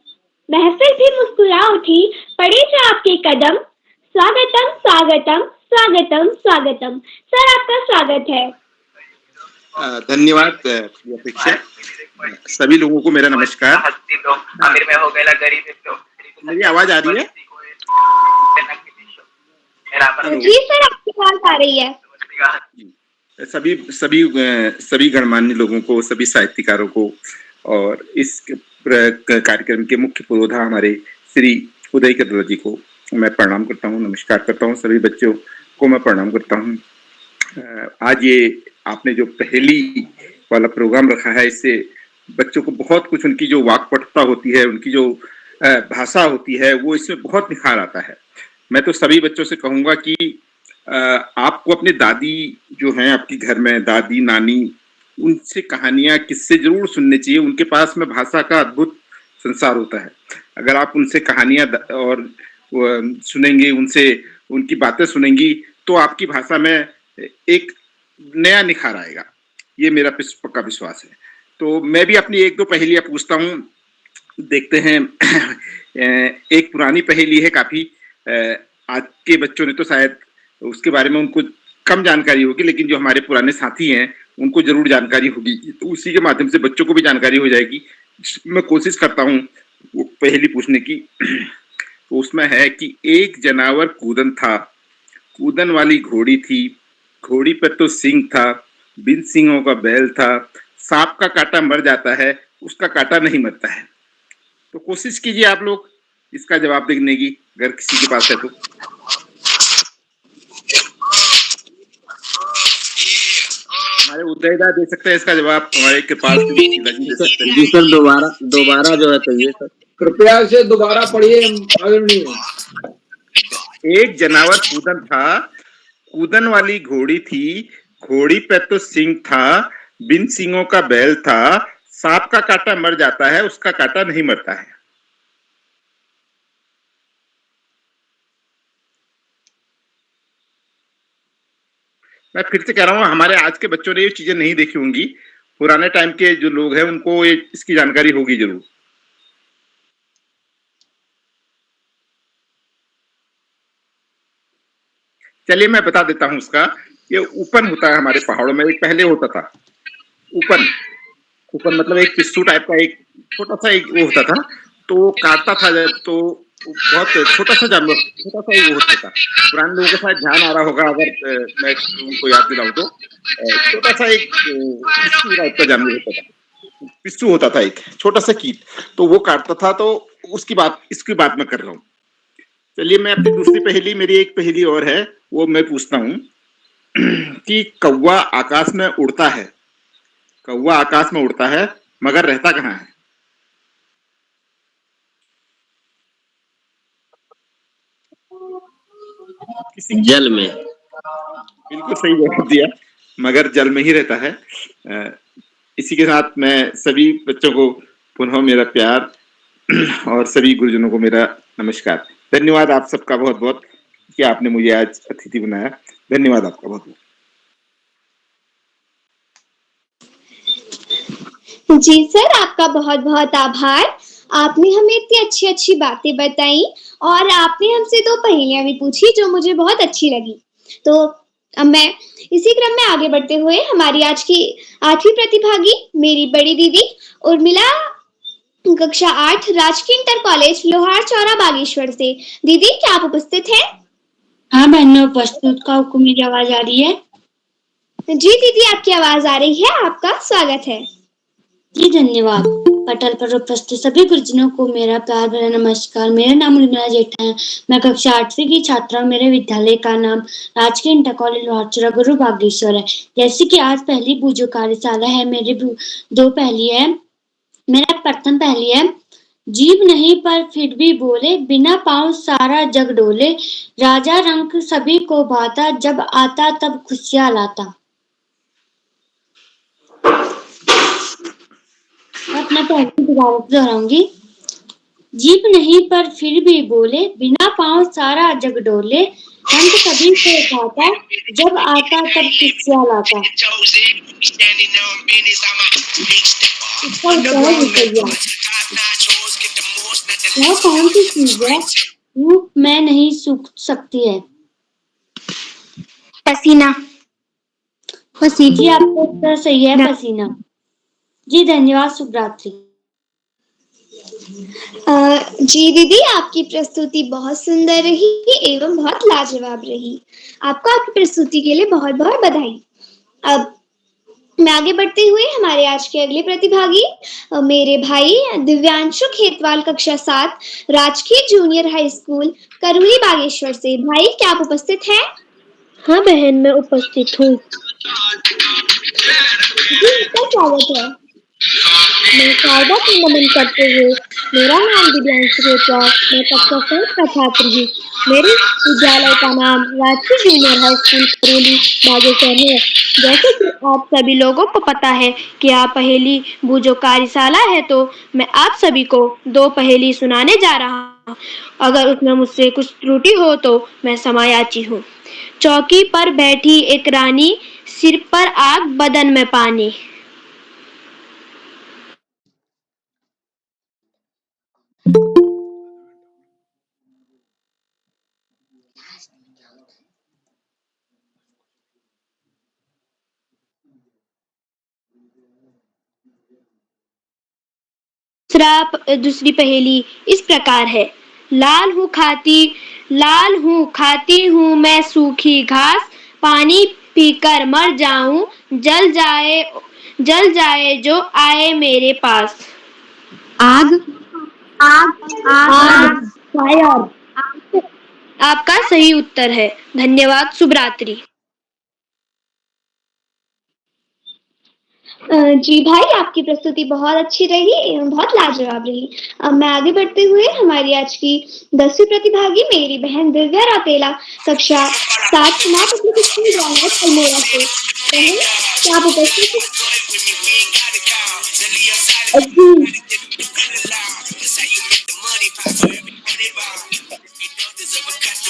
महफिल भी मुस्कुरा उठी, पड़े जो आपके कदम। स्वागतम स्वागतम स्वागतम स्वागतम। सर, आपका स्वागत है। धन्यवाद अपेक्षा। सभी लोगों को मेरा नमस्कार। अमीर में हो गया गरीब मेरी आवाज आ रही है? जी सर, आपकी बात आ रही है। सभी गणमान्य लोगों को, सभी साहित्यकारों को और इस कार्यक्रम के मुख्य पुरोधा हमारे श्री उदय कदला जी को मैं प्रणाम करता हूँ, नमस्कार करता हूँ। सभी बच्चों को मैं प्रणाम करता हूँ। आज ये आपने जो पहेली वाला प्रोग्राम रखा है, इससे बच्चों को बहुत कुछ, उनकी जो वाक्पटुता होती है, उनकी जो भाषा होती है, वो इसमें बहुत निखार आता है। मैं तो सभी बच्चों से कहूँगा कि आपको अपने दादी जो हैं आपकी घर में, दादी नानी, उनसे कहानियां किस्से जरूर सुनने चाहिए। उनके पास में भाषा का अद्भुत संसार होता है। अगर आप उनसे कहानियां और सुनेंगे, उनसे उनकी बातें सुनेंगी, तो आपकी भाषा में एक नया निखार आएगा। ये मेरा पक्का विश्वास है। तो मैं भी अपनी एक दो पहेलियां पूछता हूँ, देखते हैं। एक पुरानी पहेली है काफी, आज के बच्चों ने तो शायद उसके बारे में उनको कम जानकारी होगी, लेकिन जो हमारे पुराने साथी हैं उनको जरूर जानकारी होगी, तो उसी के माध्यम से बच्चों को भी जानकारी हो जाएगी। मैं कोशिश करता हूँ वो पहेली पूछने की। तो उसमें है कि एक जनावर कूदन था, कूदन वाली घोड़ी थी, घोड़ी पर तो सिंह था, बिन सिंहों का बैल था, सांप का काटा मर जाता है, उसका काटा नहीं मरता है। तो कोशिश कीजिए आप लोग इसका जवाब देने की, अगर किसी के पास है तो। हमारे उदयदा दे सकते हैं इसका जवाब, हमारे के पास जी सर, दोबारा जो है कहिए सर। कृपया से दोबारा पढ़िए आदरणीय। एक जनावर कूदन था, कूदन वाली घोड़ी थी, घोड़ी पे तो सिंह था, बिन सिंहों का बैल था, सांप का काटा मर जाता है, उसका काटा नहीं मरता है। मैं फिर से कह रहा हूँ, हमारे आज के बच्चों ने ये चीजें नहीं देखी होंगी। पुराने टाइम के जो लोग हैं उनको इसकी जानकारी होगी जरूर। चलिए मैं बता देता हूँ उसका। ये उपन होता है हमारे पहाड़ों में, एक पहले होता था उपन। उपन मतलब एक पिस्सू टाइप का एक छोटा सा एक वो होता था, तो काटता था जब, तो बहुत छोटा सा जानवर, छोटा सा ही वो होता था। पुराने लोगों के साथ ध्यान आ रहा होगा, अगर मैं उनको याद दिलाऊं तो छोटा सा एक पिस्सू टाइप का जानवर होता था, पिस्सू होता था एक छोटा सा कीट, तो वो काटता था। तो इसकी बात मैं कर रहा हूँ। चलिए मैं अपनी दूसरी पहेली, मेरी एक पहेली और है, वो मैं पूछता हूँ कि कौवा आकाश में उड़ता है, कौवा आकाश में उड़ता है मगर रहता कहाँ है? जल में। बिल्कुल सही जवाब दिया, मगर जल में ही रहता है। इसी के साथ मैं सभी बच्चों को पुनः मेरा प्यार और सभी गुरुजनों को मेरा नमस्कार। धन्यवाद आप सबका बहुत बहुत कि आपने मुझे आज अतिथि बनाया। धन्यवाद आपका बहुत बहुत। जी सर, आपका बहुत बहुत आभार। आपने हमें इतनी अच्छी अच्छी बातें बताई और आपने हमसे 2 पहेलियां भी पूछी जो मुझे बहुत अच्छी लगी। तो अब मैं इसी क्रम में आगे बढ़ते हुए हमारी आज की 8वीं प्रतिभागी मेरी बड़ी दीदी उर्मिला कक्षा 8 राजकीय इंटर कॉलेज लोहार चौरा बागेश्वर से। दीदी क्या आप उपस्थित हैं? हाँ बहन, मैं उपस्थित का आपको मेरी आवाज आ रही है? जी दीदी, आपकी आवाज आ रही है। आपका स्वागत है। जी धन्यवाद। पटल पर उपस्थित सभी गुरुजनों को मेरा प्यार भरा नमस्कार। मेरा नाम उर्मिला जेठा है। मैं कक्षा 8वीं की छात्रा हूँ। मेरे विद्यालय का नाम राजकीय इंटर कॉलेज लोहारचौरा गुरु बागेश्वर है। जैसे कि आज पहली पूजो कार्यशाला है, मेरे 2 पहेली है। मेरा प्रथम पहेली है, जीभ नहीं पर फिर भी बोले, बिना पाँव सारा जग डोले, राजा रंग सभी को भाता, जब आता तब खुशियां लाता। अपना पहली दोबारा दोहराऊंगी। जीभ नहीं पर फिर भी बोले, बिना पाँव सारा जग डोले, रंग सभी को भाता, जब आता तब खुशियां लाता। इसका उत्तर है रुपया। यह कौन सी चीज है धूप में नहीं सूख सकती है? पसीना। जी आपका उत्तर सही है, पसीना। जी धन्यवाद, शुभ रात्रि। जी दीदी, आपकी प्रस्तुति बहुत सुंदर रही एवं बहुत लाजवाब रही। आपको आपकी प्रस्तुति के लिए बहुत बहुत बधाई। अब मैं आगे बढ़ते हुए हमारे आज के अगले प्रतिभागी मेरे भाई दिव्यांशु खेतवाल कक्षा 7 राजकीय जूनियर हाई स्कूल करुली बागेश्वर से। भाई क्या आप उपस्थित हैं? हाँ बहन, मैं उपस्थित हूँ। जी आपका स्वागत है। मैं शारदा को नमन करते हुए, मेरा नाम दिव्यांशु खेतवाल, मैं कक्षा 7 का छात्र हूँ। मेरे विद्यालय का नाम राजकीय junior high school Karoli Bageshwar है। जैसे कि आप सभी लोगों को पता है कि आप पहेली बूझो कार्यशाला है, तो मैं आप सभी को 2 पहेली सुनाने जा रहा हूँ। अगर उसमें मुझसे कुछ त्रुटि हो तो मैं क्षमायाची हूँ। चौकी पर बैठी एक रानी, सिर पर आग बदन में पानी। दूसरी पहेली इस प्रकार है, लाल हूँ खाती हूँ मैं सूखी घास, पानी पीकर मर जाऊं, जल जाए जो आए मेरे पास। आग। फायर। आपका सही उत्तर है। धन्यवाद, शुभ रात्रि। जी भाई, आपकी प्रस्तुति बहुत अच्छी रही एवं बहुत लाजवाब रही। अब मैं आगे बढ़ते हुए हमारी आज की 10वीं प्रतिभागी मेरी बहन दिव्या रौतेला कक्षा 7 Kumar public school ground Almora से। बहन क्या आप उपस्थित हैं?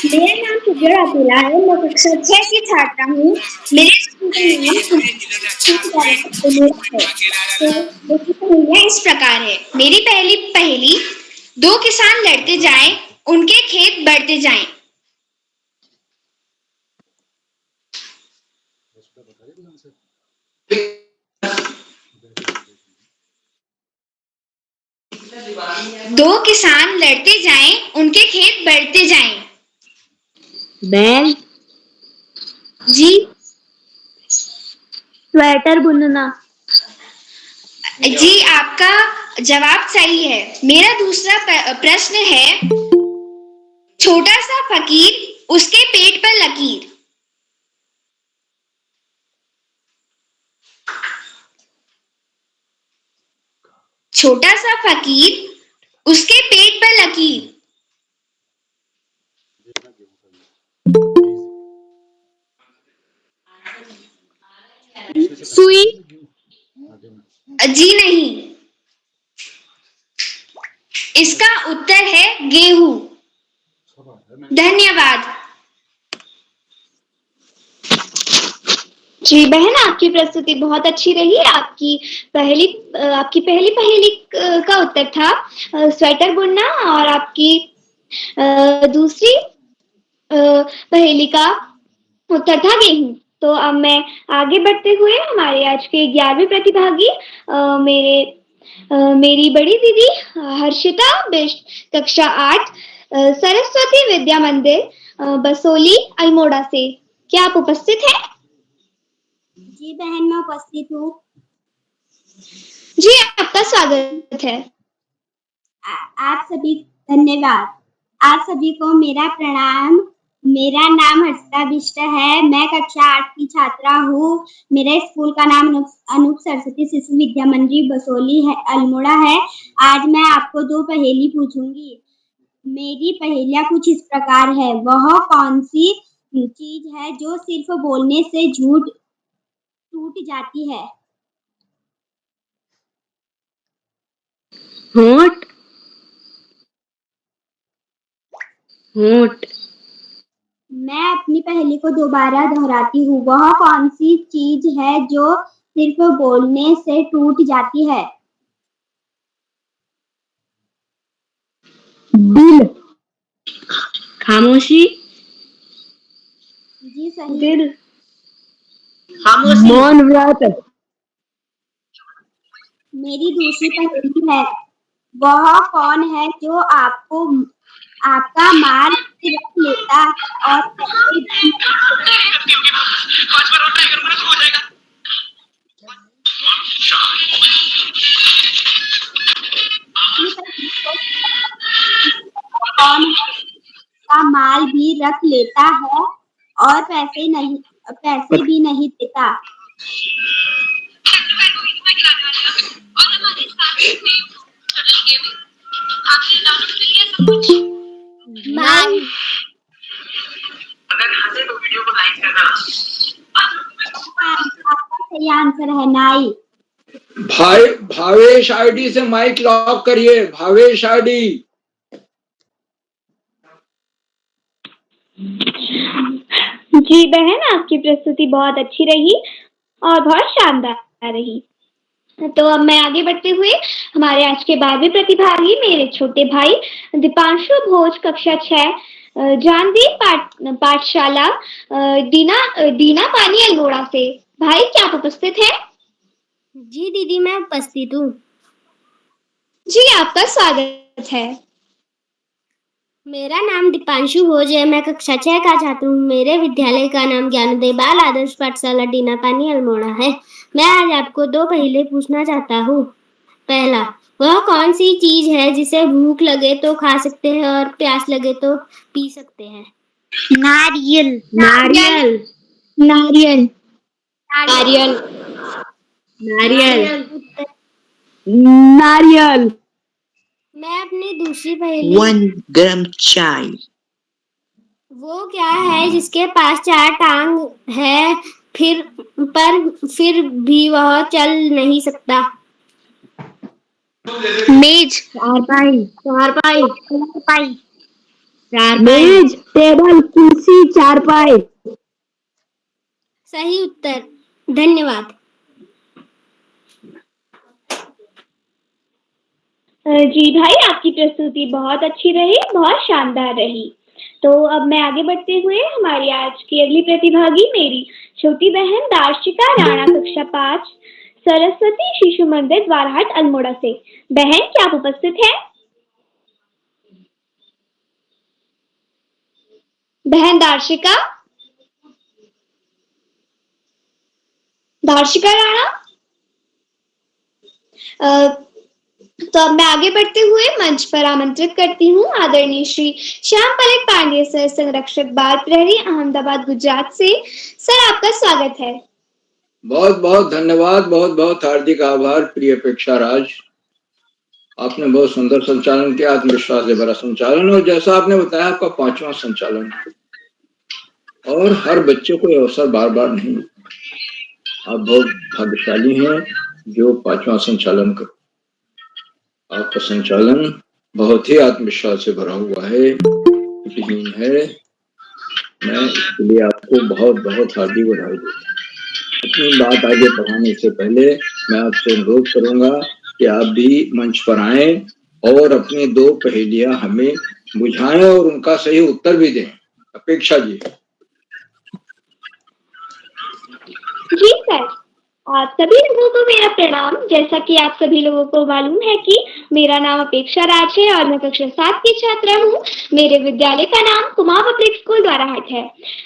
मेरा नाम दिव्या रौतेला है। मैं कक्षा 6 की छात्रा हूँ। मेरे स्कूल का नाम है। इस प्रकार है, मेरी पहली पहेली, 2 किसान लड़ते जाएं, उनके खेत बढ़ते जाएं। दो किसान लड़ते जाएं, उनके खेत बढ़ते जाएं। बैल। जी स्वेटर बुनना। जी आपका जवाब सही है। मेरा दूसरा प्रश्न है, छोटा सा फकीर, उसके पेट पर लकीर। छोटा सा फकीर, उसके पेट पर लकीर। सुई। जी नहीं, इसका उत्तर है गेहूं। धन्यवाद। जी बहन, आपकी प्रस्तुति बहुत अच्छी रही। आपकी पहली पहेली का उत्तर था स्वेटर बुनना, और आपकी दूसरी पहेली का उत्तर था गेहूं। तो अब मैं आगे बढ़ते हुए हमारे आज के 11वीं प्रतिभागी मेरी बड़ी दीदी हर्षिता बिष्ट, कक्षा 8, सरस्वती विद्या मंदिर, बसोली अल्मोड़ा से। क्या आप उपस्थित हैं? जी बहन, मैं उपस्थित हूँ। जी, आपका स्वागत है। आप सभी धन्यवाद। आप सभी को मेरा प्रणाम। मेरा नाम हर्षिता बिष्ट है। मैं कक्षा 8 की छात्रा हूँ। मेरे स्कूल का नाम अनूप सरस्वती शिशु विद्या मंदिर बसोली है, अल्मोड़ा है। आज मैं आपको 2 पहेली पूछूंगी। मेरी पहेलियां कुछ इस प्रकार है। वह कौन सी चीज है जो सिर्फ बोलने से झूठ टूट जाती है? होंठ। होंठ। मैं अपनी पहेली को दोबारा दोहराती हूँ। वह कौन सी चीज है जो सिर्फ बोलने से टूट जाती है? दिल। खामोशी। जी सही। दिल। खामोशी। मौन व्रत। मेरी दूसरी पहेली है। वह कौन है जो आपका माल भी रख लेता और पैसे भी कौन है का माल भी रख लेता है और पैसे भी नहीं देता? नाई। आपका सही आंसर है नाई। भावेश आईडी से माइक लॉक करिए। भावेश आईडी। जी बहन, आपकी प्रस्तुति बहुत अच्छी रही और बहुत शानदार रही। तो अब मैं आगे बढ़ते हुए हमारे आज के 12वें प्रतिभागी मेरे छोटे भाई दीपांशु भोज, कक्षा 6, जानदीप पाठशाला, दीना पानी अल्मोड़ा से। भाई, क्या आप उपस्थित हैं? जी दीदी, मैं उपस्थित हूँ। जी, आपका स्वागत है। मेरा नाम दीपांशु भोज है। मैं कक्षा 6 का छात्र हूँ। मेरे विद्यालय का नाम ज्ञानोदय बाल आदर्श पाठशाला डीना पानी अल्मोड़ा है। मैं आज आपको 2 पहेली पूछना चाहता हूँ। पहला, वह कौन सी चीज है जिसे भूख लगे तो खा सकते हैं और प्यास लगे तो पी सकते हैं? नारियल। नारियल। नारियल। नारियल। नारियल। नारियल। मैं अपनी दूसरी पहेली। 1 ग्राम चाय। वो क्या है जिसके पास 4 टांग है फिर भी वह चल नहीं सकता? मेज। चारपाई। चारपाई। चारपाई। मेज, टेबल, कुर्सी, चारपाई। सही उत्तर। धन्यवाद। जी भाई, आपकी प्रस्तुति बहुत अच्छी रही, बहुत शानदार रही। तो अब मैं आगे बढ़ते हुए हमारी आज की अगली प्रतिभागी मेरी छोटी बहन दार्शिका राणा, कक्षा 5, सरस्वती शिशु मंदिर द्वारहाट अल्मोड़ा से। बहन, क्या आप उपस्थित हैं? बहन दार्शिका राणा। तो अब मैं आगे बढ़ते हुए मंच पर आमंत्रित करती हूँ आदरणीय श्री श्याम पलक पांडे सर, संरक्षक बाल प्रहरी, अहमदाबाद, गुजरात से। सर, आपका स्वागत है। बहुत बहुत धन्यवाद। बहुत बहुत हार्दिक आभार प्रिय अपेक्षा राज। आपने बहुत सुंदर संचालन किया, आत्मविश्वास से भरा संचालन, और जैसा आपने बताया आपका 5वां संचालन, और हर बच्चे को अवसर बार बार नहीं। आप बहुत भाग्यशाली हैं जो 5वां संचालन कर। आपका संचालन बहुत ही आत्मविश्वास से भरा हुआ है, विहीन है। मैं इसके लिए आपको बहुत बहुत हार्दिक बधाई देता हूँ। अपनी बात आगे बढ़ाने से पहले मैं आपसे अनुरोध करूंगा कि आप भी मंच पर आएं और अपनी दो पहेलियां हमें बुझाएं और उनका सही उत्तर भी दें। अपेक्षा जी। जी सर, आप सभी लोगों को मेरा प्रणाम। जैसा कि आप सभी लोगों को मालूम है कि मेरा नाम अपेक्षा राज है और मैं कक्षा 7 की छात्रा हूँ। मेरे विद्यालय का नाम कुमार पब्लिक स्कूल द्वाराहाट है।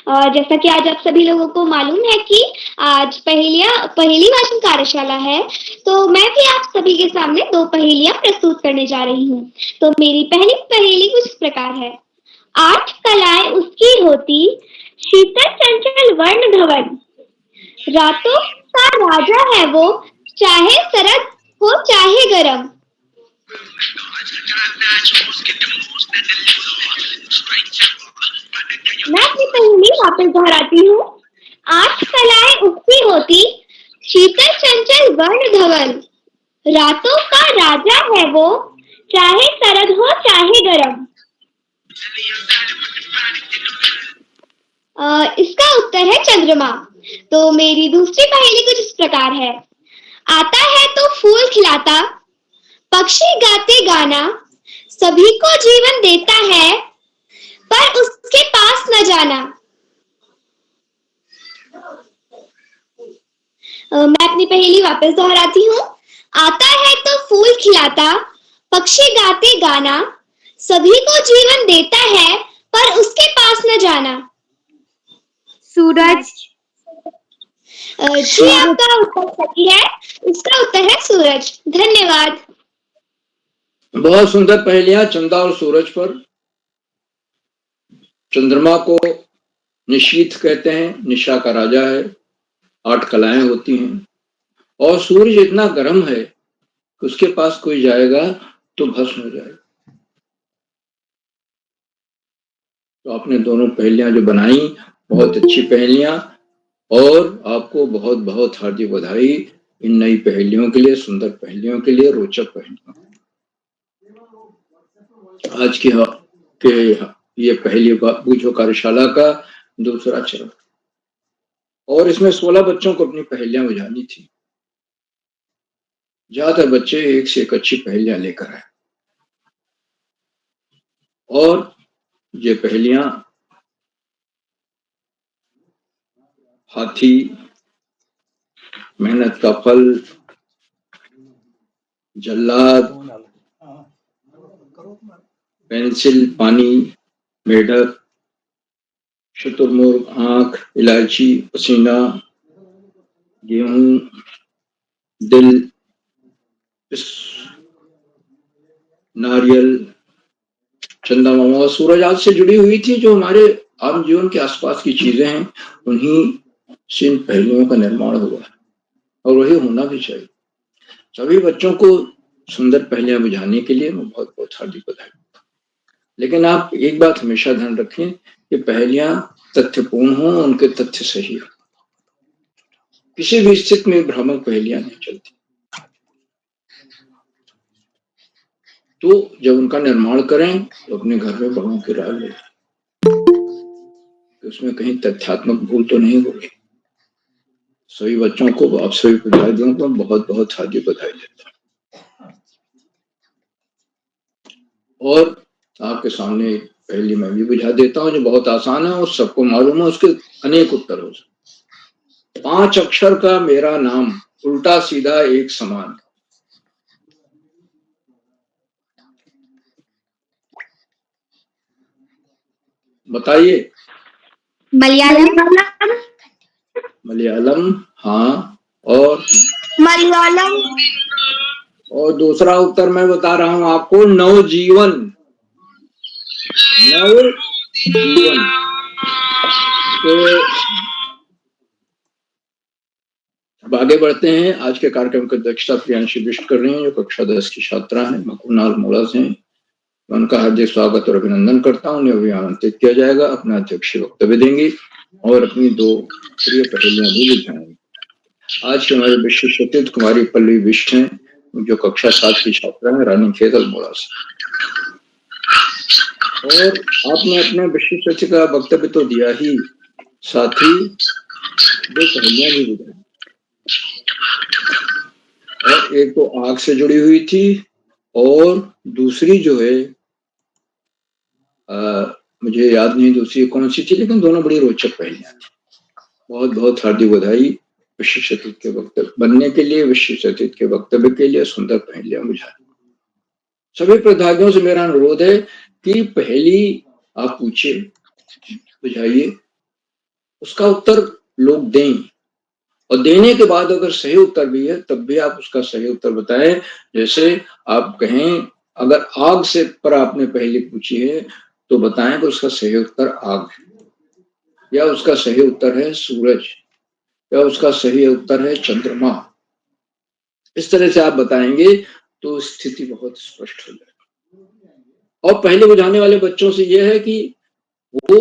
और जैसा कि आज आप सभी लोगों को मालूम है कि आज पहेली वाचन कार्यशाला है, तो मैं भी आप सभी के सामने 2 पहेलियां प्रस्तुत करने जा रही हूँ। तो मेरी पहली पहेली कुछ इस प्रकार है। 8 कलाएं उसकी होती, शीतल चंचल वर्ण धवन, रातों का राजा है वो, चाहे सरद हो चाहे गरम। मैं अपनी पहेली वापस दोहराती हूँ। 8 कलाएं उसकी होती, शीतल चंचल वर्ण धवन, रातों का राजा है वो, चाहे सरद हो चाहे गरम। इसका उत्तर है चंद्रमा। तो मेरी दूसरी पहेली कुछ इस प्रकार है। आता है तो फूल खिलाता, पक्षी गाते गाना, सभी को जीवन देता है, पर उसके पास न जाना। मैं अपनी पहेली वापस दोहराती हूँ। आता है तो फूल खिलाता, पक्षी गाते गाना, सभी को जीवन देता है, पर उसके पास न जाना। सूरज। जी, आपका उत्तर सही है। इसका उत्तर है सूरज। धन्यवाद। बहुत सुंदर पहेलियां चंदा और सूरज पर। चंद्रमा को निशीथ कहते हैं, निशा का राजा है, 8 कलाएं होती हैं, और सूरज इतना गर्म है कि उसके पास कोई जाएगा तो भस्म हो जाएगा। तो आपने दोनों पहेलियां जो बनाई, बहुत अच्छी पहेलियां, और आपको बहुत बहुत हार्दिक बधाई इन नई पहेलियों के लिए, सुंदर पहेलियों के लिए, रोचक पहेलियों। आज के ये पहेली बूझो कार्यशाला का दूसरा चरण, और इसमें 16 बच्चों को अपनी पहेलियां बुझानी थी। ज्यादातर बच्चे एक से एक अच्छी पहेलियां लेकर आए, और ये पहेलियां हाथी, मेहनत का फल, जल्लाद, पेंसिल, पानी, मेढक, शुतुरमुर्ग, आंख, इलायची, पसीना, गेहूं, दिल, नारियल, चंदा मामा और सूरज आज से जुड़ी हुई थी। जो हमारे आम जीवन के आसपास की चीजें हैं, उन्हीं से इन पहलुओं का निर्माण हुआ है, और वही होना भी चाहिए। सभी बच्चों को सुंदर पहेलियां बुझाने के लिए मैं बहुत बहुत हार्दिक बधाई। लेकिन आप एक बात हमेशा ध्यान रखें कि पहेलियां तथ्यपूर्ण हो, उनके तथ्य सही हो। किसी भी स्थिति में भ्रामक पहेलियां नहीं चलती। तो जब उनका निर्माण करें तो अपने घर में बड़ों की राय लें कि उसमें कहीं तथ्यात्मक भूल तो नहीं होगी। सभी बच्चों को, आप सभी विद्यार्थियों को बहुत बहुत हार्दिक बधाई देता हूँ। और आपके सामने पहली मैं भी बुझा देता हूँ, जो बहुत आसान है और सबको मालूम है, उसके अनेक उत्तर हो सकते। 5 अक्षर का मेरा नाम, उल्टा सीधा एक समान। बताइए। मलयालम। मलयालम, हाँ। और मलयालम। और दूसरा उत्तर मैं बता रहा हूं आपको, नवजीवन। नवजीवन। तो अब आगे बढ़ते हैं। आज के कार्यक्रम की अध्यक्षता प्रियांशी बिष्ट कर रही हैं, जो कक्षा 10 की छात्रा हैं, मकुना अल्मोड़ा से हैं। उनका हार्दिक स्वागत और अभिनंदन करता हूँ। उन्हें अभी आमंत्रित किया जाएगा, अपना अध्यक्षीय वक्तव्य देंगी और अपनी 2 प्रिय पहेलियां भी बुझाएंगी। आज के हमारे विशिष्ट अतिथि कुमारी पल्लवी बिष्ट हैं, जो कक्षा 7 की छात्रा है, रानीखेत अल्मोड़ा से। और आपने अपने विशिष्ट अतिथि का वक्तव्य तो दिया ही, साथ ही 2 पहेलियां भी बुझाई। और एक तो आग से जुड़ी हुई थी और दूसरी जो है मुझे याद नहीं दूसरी कौन सी थी, लेकिन दोनों बड़ी रोचक पहेलियां थी। बहुत बहुत हार्दिक बधाई विशिष्ट अतिथि के वक्तव्य बनने के लिए, विशिष्ट अतिथि के वक्तव्य के लिए सुंदर पहेलियां बुझाई। सभी प्रतिभागियों से मेरा अनुरोध है कि पहेली आप पूछिए, बुझाइए, उसका उत्तर लोग दें और देने के बाद अगर सही उत्तर भी है तब भी आप उसका सही उत्तर बताएं। जैसे आप कहें अगर आग से पर आपने पहेली पूछी है तो बताएं कि उसका सही उत्तर आग है, या उसका सही उत्तर है सूरज, या उसका सही उत्तर है चंद्रमा। इस तरह से आप बताएंगे तो स्थिति बहुत स्पष्ट हो जाएगी। और पहेली बुझाने वाले बच्चों से यह है कि वो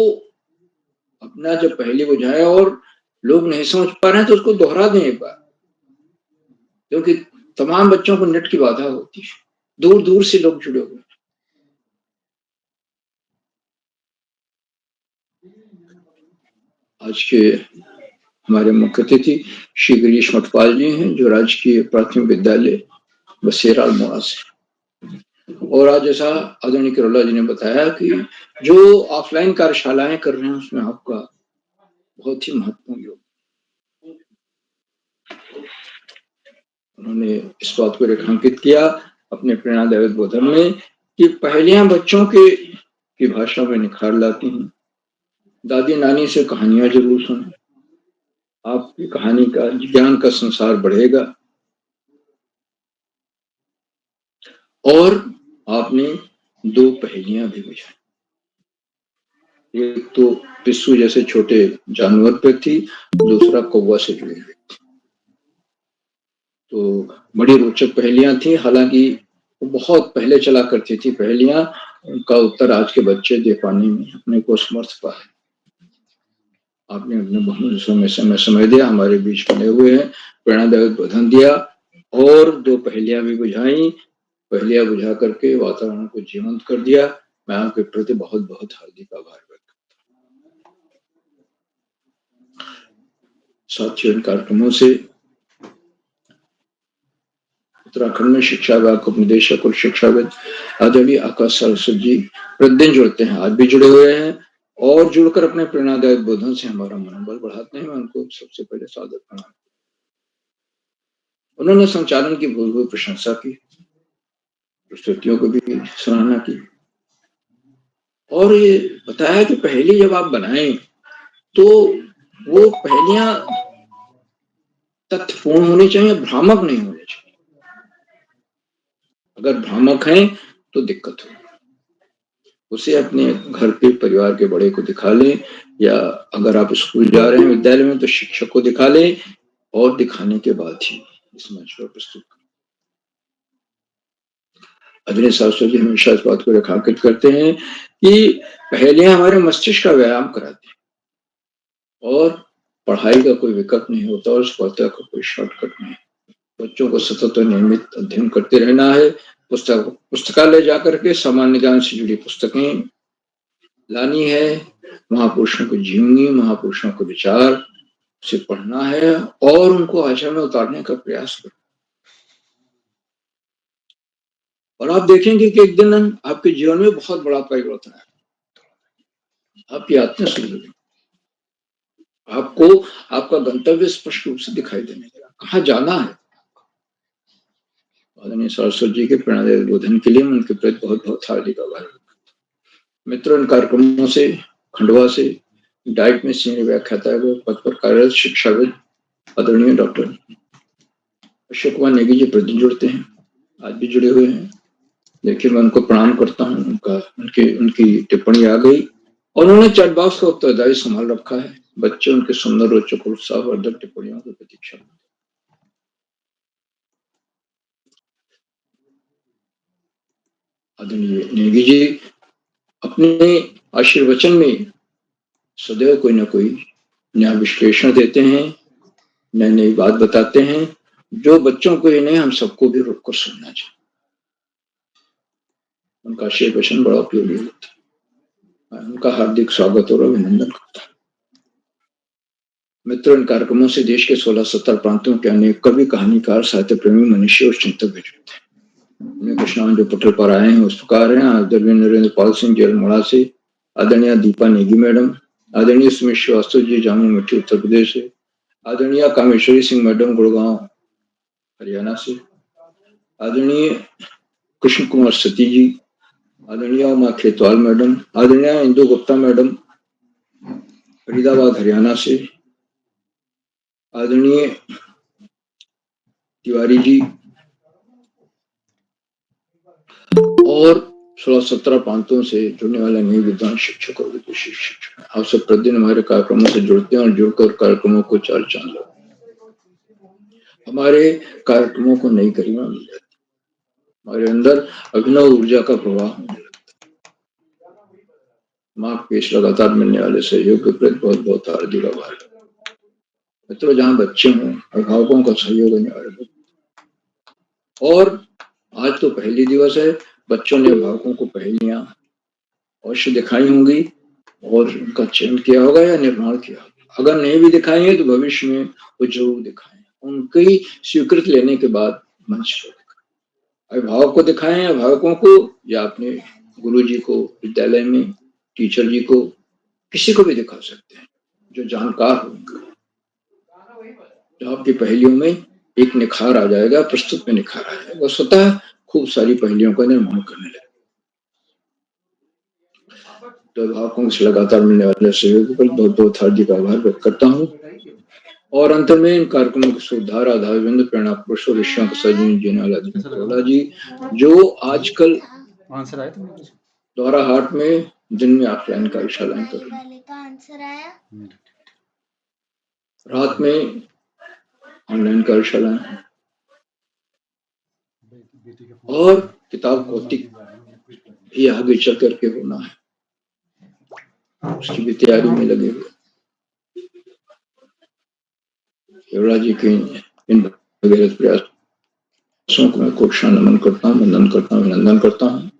अपना जब पहेली बुझाए और लोग नहीं समझ पा रहे हैं तो उसको दोहरा दें एक बार, क्योंकि तमाम बच्चों को नेट की बाधा होती है, दूर दूर से लोग जुड़े हुए हैं। आज के हमारे मुख्य अतिथि श्री गिरीश मठपाल जी हैं, जो राजकीय प्राथमिक विद्यालय बसेरा अल्मोड़ा से। और आज जैसा आदरणीय किरोला जी ने बताया कि जो ऑफलाइन कार्यशालाएं कर रहे हैं उसमें आपका बहुत ही महत्वपूर्ण योग। उन्होंने इस बात को रेखांकित किया अपने प्रेरणादायक बोधन में कि पहेलियां बच्चों की भाषा में निखार लाती हैं। दादी नानी से कहानियां जरूर सुनें, आपकी कहानी का ज्ञान का संसार बढ़ेगा। और आपने 2 पहेलियां भी बुझाई, एक तो पिस्सू जैसे छोटे जानवर पे थी, दूसरा कौवा से जुड़ी हुई थी। तो बड़ी रोचक पहेलियां थी, हालांकि वो बहुत पहले चला करती थी पहेलियां, उनका उत्तर आज के बच्चे दे पाने में अपने को समर्थ पाए। आपने अपने बहुत समय दिया, हमारे बीच बने हुए हैं, प्रेरणादायक बोधन दिया और 2 पहेलियां भी बुझाई, पहेलियां बुझा करके वातावरण को जीवंत कर दिया। मैं आपके प्रति बहुत बहुत हार्दिक आभार व्यक्त करता हूँ। साथियों, इन कार्यक्रमों से उत्तराखंड में शिक्षा विभाग के उपनिदेशक और शिक्षाविद आदरणीय आकाश सरस्वती जी प्रतिदिन जुड़ते हैं, आज भी जुड़े हुए हैं और जुड़कर अपने प्रेरणादायक बोधन से हमारा मनोबल बढ़ाते हैं। मैं उनको सबसे पहले सादर प्रणाम। उन्होंने संचालन की भूल प्रशंसा की, प्रस्तुतियों को भी सराहना की और ये बताया कि पहेली जब आप बनाएं तो वो पहेलियां तथ्यपूर्ण होनी चाहिए, भ्रामक नहीं होनी चाहिए। अगर भ्रामक हैं तो दिक्कत होगी। उसे अपने घर पे परिवार के बड़े को दिखा लें, या अगर आप स्कूल जा रहे हैं विद्यालय में तो शिक्षक को दिखा लें और दिखाने के बाद ही इस मंच पर प्रस्तुत करें। आदरणीय शास्त्री जी हमेशा इस बात को रेखांकित करते हैं कि पहेलियां हमारे मस्तिष्क का व्यायाम कराती हैं और पढ़ाई का कोई विकल्प नहीं होता और स्पर्धा का कोई शॉर्टकट नहीं। बच्चों को सतत और नियमित अध्ययन करते रहना है। पुस्तकालय जाकर के सामान्य ज्ञान से जुड़ी पुस्तकें लानी है, महापुरुषों को जीवनी, महापुरुषों के विचार से पढ़ना है और उनको आचरण में उतारने का प्रयास करें। और आप देखेंगे कि एक दिन आपके जीवन में बहुत बड़ा परिवर्तन है, आपकी आत्मा शुरू होगी, आपको आपका गंतव्य स्पष्ट रूप से दिखाई देने लगा, कहाँ जाना है। आदरणीय सरस्वती जी के प्रेरणादायक बोधन के लिए मैं उनके प्रति बहुत बहुत हार्दिक आभार। मित्रों, इन कार्यक्रमों से खंडवा से डाइट में सीनियर व्याख्याता पद पर कार्यरत शिक्षाविद आदरणीय डॉक्टर अशोक कुमार नेगी जी प्रतिदिन जुड़ते हैं, आज भी जुड़े हुए हैं। देखिए, मैं उनको प्रणाम करता हूँ, उनकी टिप्पणी आ गई और उन्होंने चैट बॉक्स का उत्तरदायी संभाल रखा है। बच्चे उनके सुंदर रोचक उत्साहवर्धक टिप्पणियों की प्रतीक्षा करते हैं। आदरणीय नेगी जी अपने आशीर्वचन में सदैव कोई ना कोई नया विश्लेषण देते हैं, नई नई बात बताते हैं, जो बच्चों को ही नहीं हम सबको भी रुक कर सुनना चाहिए। उनका आशीर्वचन बड़ा उपयोगी होता है। मैं उनका हार्दिक स्वागत और अभिनंदन करता हूँ। मित्रों, इन कार्यक्रमों से देश के 16-17 प्रांतों के अनेक कवि, कहानीकार, साहित्य प्रेमी, मनुष्य और चिंतक भी जुड़ते हैं। उन्हें कुछ नाम जो पटल पर आए हैं उस प्रकार हैं: आदरणीय नरेंद्र पाल सिंह जी अल्मोड़ा से, आदरणीय दीपा नेगी मैडम, आदरणीय सुमित श्रीवास्तव जी जामू मिट्टी उत्तर प्रदेश से, आदरणीय कामेश्वरी सिंह मैडम गुड़गांव हरियाणा से, आदरणीय कृष्ण कुमार सती जी, आदरणीय उमा खेतवाल मैडम, आदरणीय इंदु गुप्ता मैडम फरीदाबाद हरियाणा से, आदरणीय तिवारी जी और 16-17 प्रांतों से जुड़ने वाले नए विद्वान शिक्षक और विदेशी शिक्षक। आप सब प्रतिदिन हमारे कार्यक्रमों से जुड़ते हैं और जुड़कर कार्यक्रमों को चाल चांद हमारे कार्यक्रमों को नई गरिमा मिल जाती, हमारे अंदर अभिनव ऊर्जा का प्रवाह होने लगता है। माँ के इस लगातार मिलने वाले सहयोग के प्रति बहुत बहुत हार्दिक आभार। मित्रों, जहाँ बच्चे हों, अभिभावकों का सहयोग अनिवार्य है। और आज तो पहली दिवस है, बच्चों ने अभिभावकों को पहेलियां अवश्य दिखाई होंगी और उनका चयन किया होगा या निर्माण किया होगा। अगर नहीं भी दिखाई है तो भविष्य में वो जरूर दिखाएं। उनकी स्वीकृति लेने के बाद मंच पर दिखाएं। अभिभावक को दिखाएं, अभिभावकों को, या अपने गुरु जी को, विद्यालय में टीचर जी को, किसी को भी दिखा सकते हैं जो जानकार हो। तो आपकी पहेलियों में एक निखार आ जाएगा, प्रस्तुत में निखार आ जाएगा, वो स्वतः खूब सारी पहेलियों का निर्माण करने लगे। तो अभिभावकों से लगातार मिलने वाले सहयोग पर बहुत बहुत हार्दिक आभार व्यक्त करता हूँ। और अंत में इन कार्यक्रमों को सुधार आधार बिंदु प्रेरणा पुरुष और ऋषियों का जी जो आजकल द्वारा हाट में दिन में ऑफलाइन कार्यशालाएं कर रहे हैं, रात में ऑनलाइन कार्यशालाएं और किताब कौतिक भी आगे चल करके होना है, उसकी भी तैयारी में लगे हुए। युवराज जी के इन भगीरथ प्रयासों को मैं कोटि नमन करता हूँ, वंदन करता हूँ, अभिनंदन करता हूँ।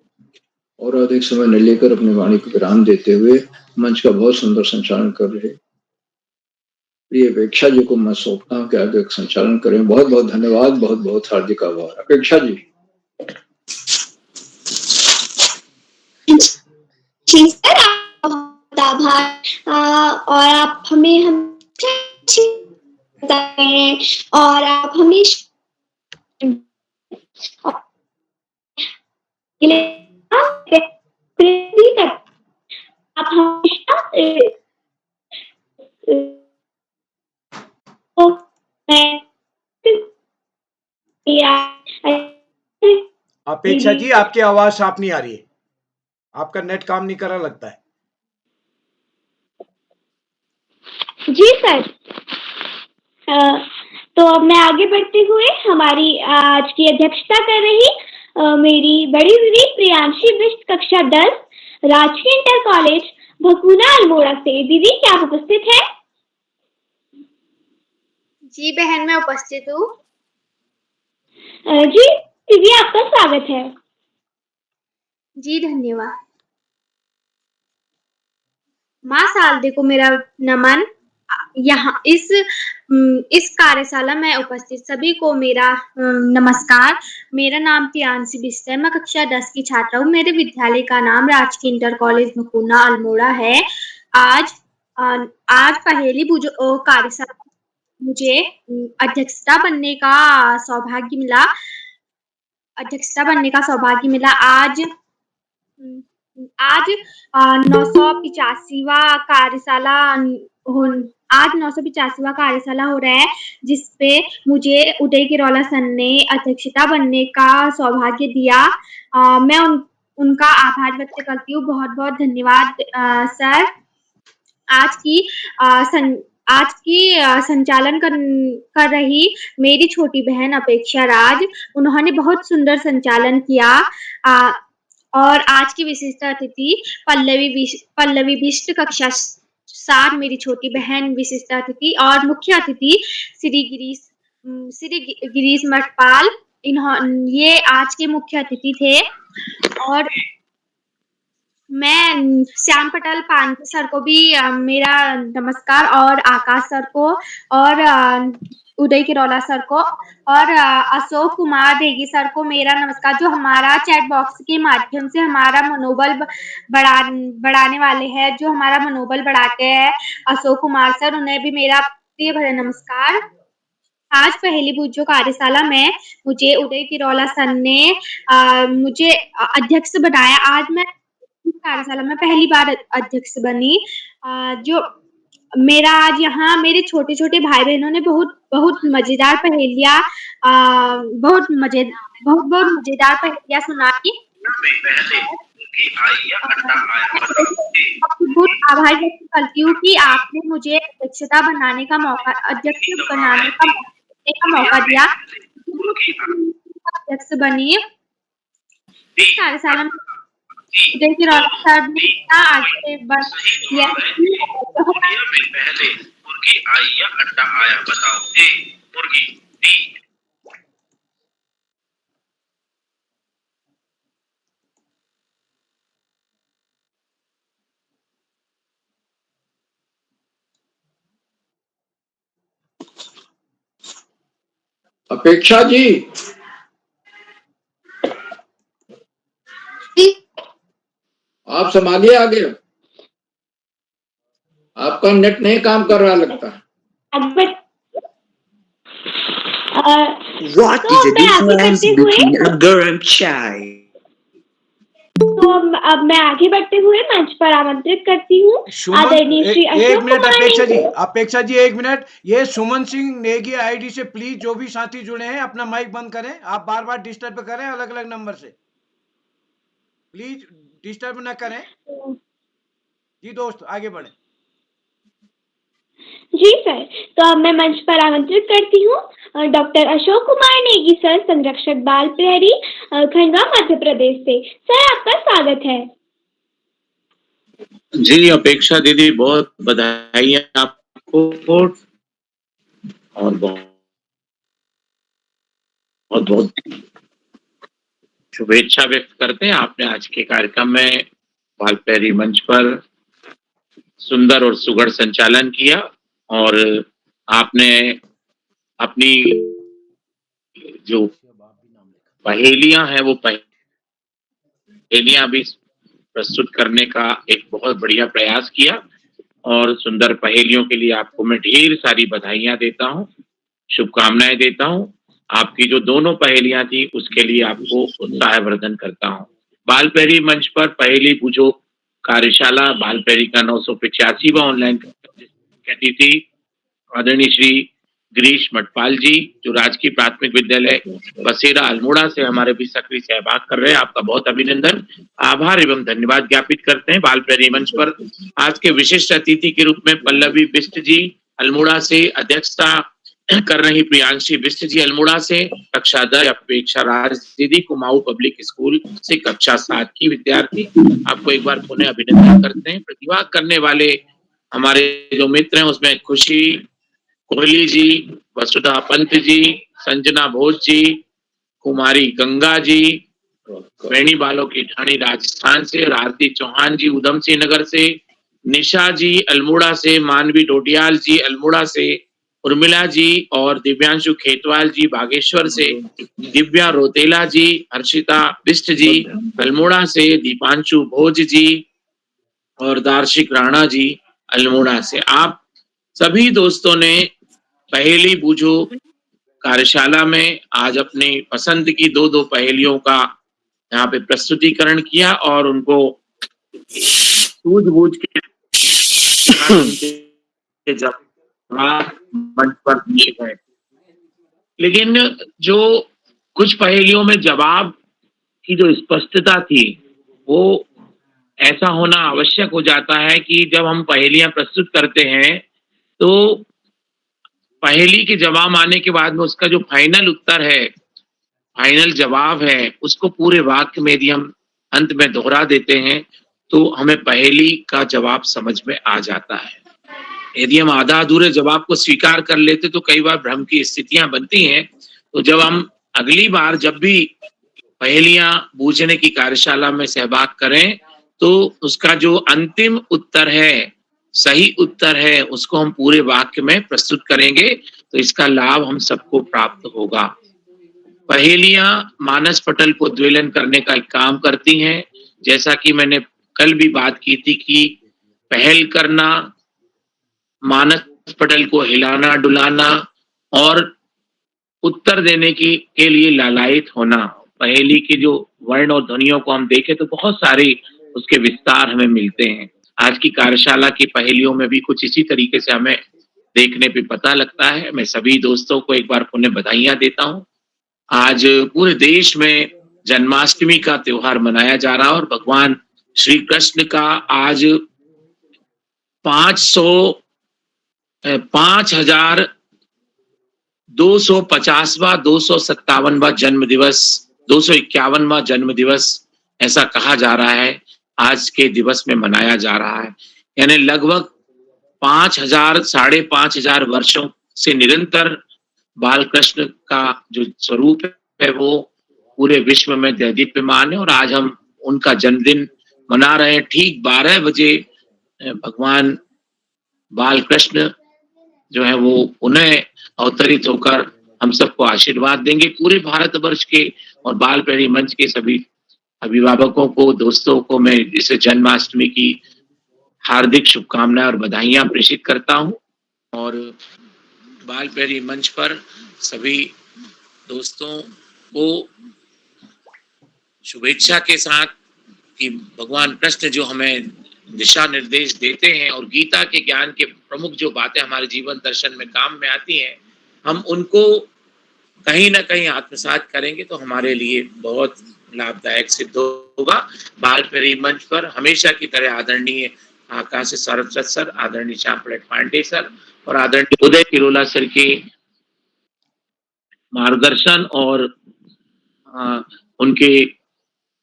और अधिक समय न लेकर अपनी वाणी को विराम देते हुए मंच का बहुत सुंदर संचालन कर रहे प्रिय अपेक्षा जी को मैं सौंपता हूँ कि आगे संचालन करें। बहुत बहुत धन्यवाद, बहुत बहुत हार्दिक आभार। अपेक्षा जी। जी सर, बहुत आभार। और आप हमें बताते हैं और आप हमेशा आप हमेशा अपेक्षा जी, आपकी आवाज साफ नहीं आ रही है, आपका नेट काम नहीं कर रहा लगता है। जी सर, तो अब मैं आगे बढ़ते हुए हमारी आज की अध्यक्षता कर रही मेरी बड़ी दीदी प्रियांशी बिष्ट, कक्षा 10, राजकीय इंटर कॉलेज भकुना अल्मोड़ा से। दीदी, क्या आप उपस्थित हैं? जी बहन, मैं उपस्थित हूँ। जी दीदी, आपका स्वागत है। जी धन्यवाद। माँ शारदे को मेरा नमन। यहाँ इस कार्यशाला में उपस्थित सभी को मेरा नमस्कार। मेरा नाम प्रियांशी बिष्ट है, मैं कक्षा 10 की छात्रा हूँ। मेरे विद्यालय का नाम राजकीय इंटर कॉलेज भकुना अल्मोड़ा है। आज पहली कार्यशाला मुझे अध्यक्षता बनने का सौभाग्य मिला। आज 985वां कार्यशाला हो रहा है, जिसपे मुझे उदय किरोला सर ने अध्यक्षता बनने का सौभाग्य दिया। मैं उनका आभार व्यक्त करती हूँ। बहुत बहुत धन्यवाद सर। आज की संचालन कर रही मेरी छोटी बहन अपेक्षा राज, उन्होंने बहुत सुंदर संचालन किया। और आज की विशिष्ट अतिथि पल्लवी बिष्ट, कक्षा 7, मेरी छोटी बहन विशिष्ट अतिथि। और मुख्य अतिथि श्री गिरीश मठपाल, ये आज के मुख्य अतिथि थे। और मैं श्याम पटेल पांडे सर को भी मेरा नमस्कार, और आकाश सर को, और उदय किरोला सर को, और अशोक कुमार देगी सर को मेरा नमस्कार, जो हमारा चैट बॉक्स के माध्यम से हमारा मनोबल बढ़ाने वाले हैं, जो हमारा मनोबल बढ़ाते हैं, अशोक कुमार सर, उन्हें भी मेरा प्रिय भरा नमस्कार। आज पहली पूजो कार्यशाला में मुझे उदय किरोला सर ने मुझे अध्यक्ष बनाया। आज मैं कार्यशाला में पहली बार अध्यक्ष बनी। जो मेरा आज यहाँ मेरे छोटे-छोटे भाई-बहनों ने बहुत मजेदार पहेलियाँ बहुत मजेदार पहेलियाँ सुनाई। बहुत आभार व्यक्त करती हूँ कि आपने मुझे अध्यक्ष बनाने का मौका दिया। अध्यक्ष बनी। इस कार्यशाला में उदय किरोला सर ने आगे बढ़ किया। मुर्गी आई या अंडा आया, बताओ। ए मुर्गी, बी अपेक्षा जी, आप संभालिए आगे। आपका नेट नहीं काम कर रहा लगता है। What is the difference between a garam chai? तो अब मैं आगे बढ़ते हुए मंच पर आमंत्रित करती हूँ आदरणीय श्री एक मिनट अशोक अपेक्षा जी एक मिनट। ये सुमन सिंह नेगी आईडी से प्लीज जो भी साथी जुड़े हैं अपना माइक बंद करें। आप बार बार डिस्टर्ब करें अलग अलग नंबर से, प्लीज डिस्टर्ब न करें। जी दोस्त आगे बढ़े। जी सर, तो अब मैं मंच पर आमंत्रित करती हूँ डॉक्टर अशोक कुमार नेगी सर, संरक्षक बाल प्रहरी खंडवा मध्य प्रदेश से। सर आपका स्वागत है। जी अपेक्षा दीदी, बहुत बधाई आपको और बहुत शुभेच्छा व्यक्त करते हैं। आपने आज के कार्यक्रम में बाल प्रहरी मंच पर सुंदर और सुघड़ संचालन किया और आपने अपनी जो पहेलियां हैं वो पहेलियां भी प्रस्तुत करने का एक बहुत बढ़िया प्रयास किया और सुंदर पहेलियों के लिए आपको मैं ढेर सारी बधाइयां देता हूं, शुभकामनाएं देता हूं। आपकी जो दोनों पहेलियां थी उसके लिए आपको उत्साहवर्धन करता हूं। बाल प्रहरी मंच पर पहेली पूछो कार्यशाला बाल प्रहरी का 985वां ऑनलाइन कहती थी आदरणीय श्री गिरीश मटपाल जी, जो राजकीय प्राथमिक विद्यालय बसेरा अल्मोड़ा से हमारे भी सक्रिय सहभाग कर रहे हैं। आपका बहुत अभिनंदन, आभार एवं धन्यवाद ज्ञापित करते हैं। बाल प्रहरी मंच पर आज के विशिष्ट अतिथि के रूप में पल्लवी बिष्ट जी अल्मोड़ा से, अध्यक्षता कर रही प्रियांशी बिष्ट जी अल्मोड़ा से, कक्षा 10 अपेक्षा राज दीदी कुमाऊं पब्लिक स्कूल से कक्षा 7 की विद्यार्थी। आपको एक बार पुनः अभिनंदन करते हैं। प्रतिभा करने वाले हमारे जो मित्र हैं उसमें खुशी कोहली जी, वसुधा पंत जी, संजना भोज जी, कुमारी गंगा जी, वेणी बालों की ठाणी राजस्थान से, आरती चौहान जी उधम सिंह नगर से, निशा जी अल्मोड़ा से, मानवी डोडियाल जी अल्मोड़ा से, उर्मिला जी और दिव्यांशु खेतवाल जी बागेश्वर से, दिव्या रोतेला जी, हर्षिता बिष्ट जी अल्मोड़ा से, दीपांशु भोज जी और दार्शिक राणा जी अल्मोड़ा से। आप सभी दोस्तों ने पहेली बूझो कार्यशाला में आज अपनी पसंद की दो पहेलियों का यहाँ पे प्रस्तुतिकरण किया और उनको सूझबूझ के जब मंच पर दिए गए, लेकिन जो कुछ पहेलियों में जवाब की जो स्पष्टता थी वो ऐसा होना आवश्यक हो जाता है कि जब हम पहेलियां प्रस्तुत करते हैं तो पहेली के जवाब आने के बाद में उसका जो फाइनल उत्तर है, फाइनल जवाब है, उसको पूरे वाक्य में यदि हम अंत में दोहरा देते हैं तो हमें पहेली का जवाब समझ में आ जाता है। यदि हम आधा अधूरे जवाब को स्वीकार कर लेते तो कई बार भ्रम की स्थितियां बनती हैं। तो जब हम अगली बार जब भी पहेलियां बूझने की कार्यशाला में सहभाग करें तो उसका जो अंतिम उत्तर है, सही उत्तर है, उसको हम पूरे वाक्य में प्रस्तुत करेंगे तो इसका लाभ हम सबको प्राप्त होगा। पहेलियां मानस पटल को उद्वेलन करने का एक काम करती हैं। जैसा कि मैंने कल भी बात की थी कि पहल करना, मानस पटल को हिलाना डुलाना और उत्तर देने के लिए लालायित होना। पहेली के जो वर्ण और ध्वनियों को हम देखें तो बहुत सारे उसके विस्तार हमें मिलते हैं। आज की कार्यशाला की पहेलियों में भी कुछ इसी तरीके से हमें देखने पे पता लगता है। मैं सभी दोस्तों को एक बार पुनः बधाइयां देता हूं। आज पूरे देश में जन्माष्टमी का त्योहार मनाया जा रहा है और भगवान श्री कृष्ण का आज 5250वां 257वां जन्म दिवस, 251वां जन्म दिवस ऐसा कहा जा रहा है आज के दिवस में मनाया जा रहा है। यानी लगभग 5000 साढ़े 5000 वर्षों से निरंतर बाल कृष्ण का जो स्वरूप है वो पूरे विश्व में दैदीप्यमान है और आज हम उनका जन्मदिन मना रहे हैं। ठीक 12 बजे भगवान बाल कृष्ण जो है वो पुनः अवतरित होकर हम सबको आशीर्वाद देंगे। पूरे भारतवर्ष के और बाल प्रेमी मंच के सभी अभिभावकों को, दोस्तों को मैं इस जन्माष्टमी की हार्दिक शुभकामनाएं और बधाइयां प्रेषित करता हूं और बाल प्रेमी मंच पर सभी दोस्तों को शुभेच्छा के साथ कि भगवान कृष्ण जो हमें दिशा निर्देश देते हैं और गीता के ज्ञान के प्रमुख जो बातें हमारे जीवन दर्शन में काम में आती हैं, हम उनको कहीं ना कहीं आत्मसात करेंगे तो हमारे लिए बहुत लाभदायक सिद्ध होगा। बाल प्रेमी मंच पर हमेशा की तरह आदरणीय आकाश सरस्वत सर, आदरणीय श्याम पांडे सर और आदरणीय उदय किरोला सर के मार्गदर्शन और उनके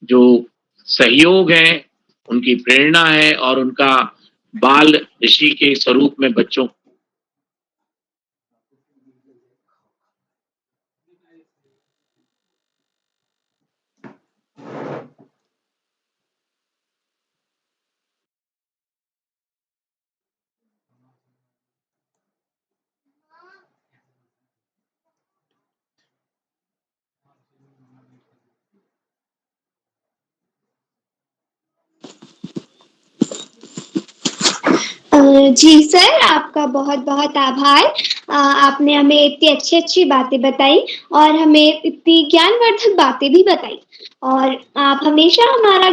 जो सहयोग है, उनकी प्रेरणा है और उनका बाल ऋषि के स्वरूप में बच्चों जी सर, आपका बहुत बहुत आभार। आपने हमें इतनी अच्छी अच्छी बातें बताई और हमें इतनी ज्ञानवर्धक बातें भी बताई और आप हमेशा हमारा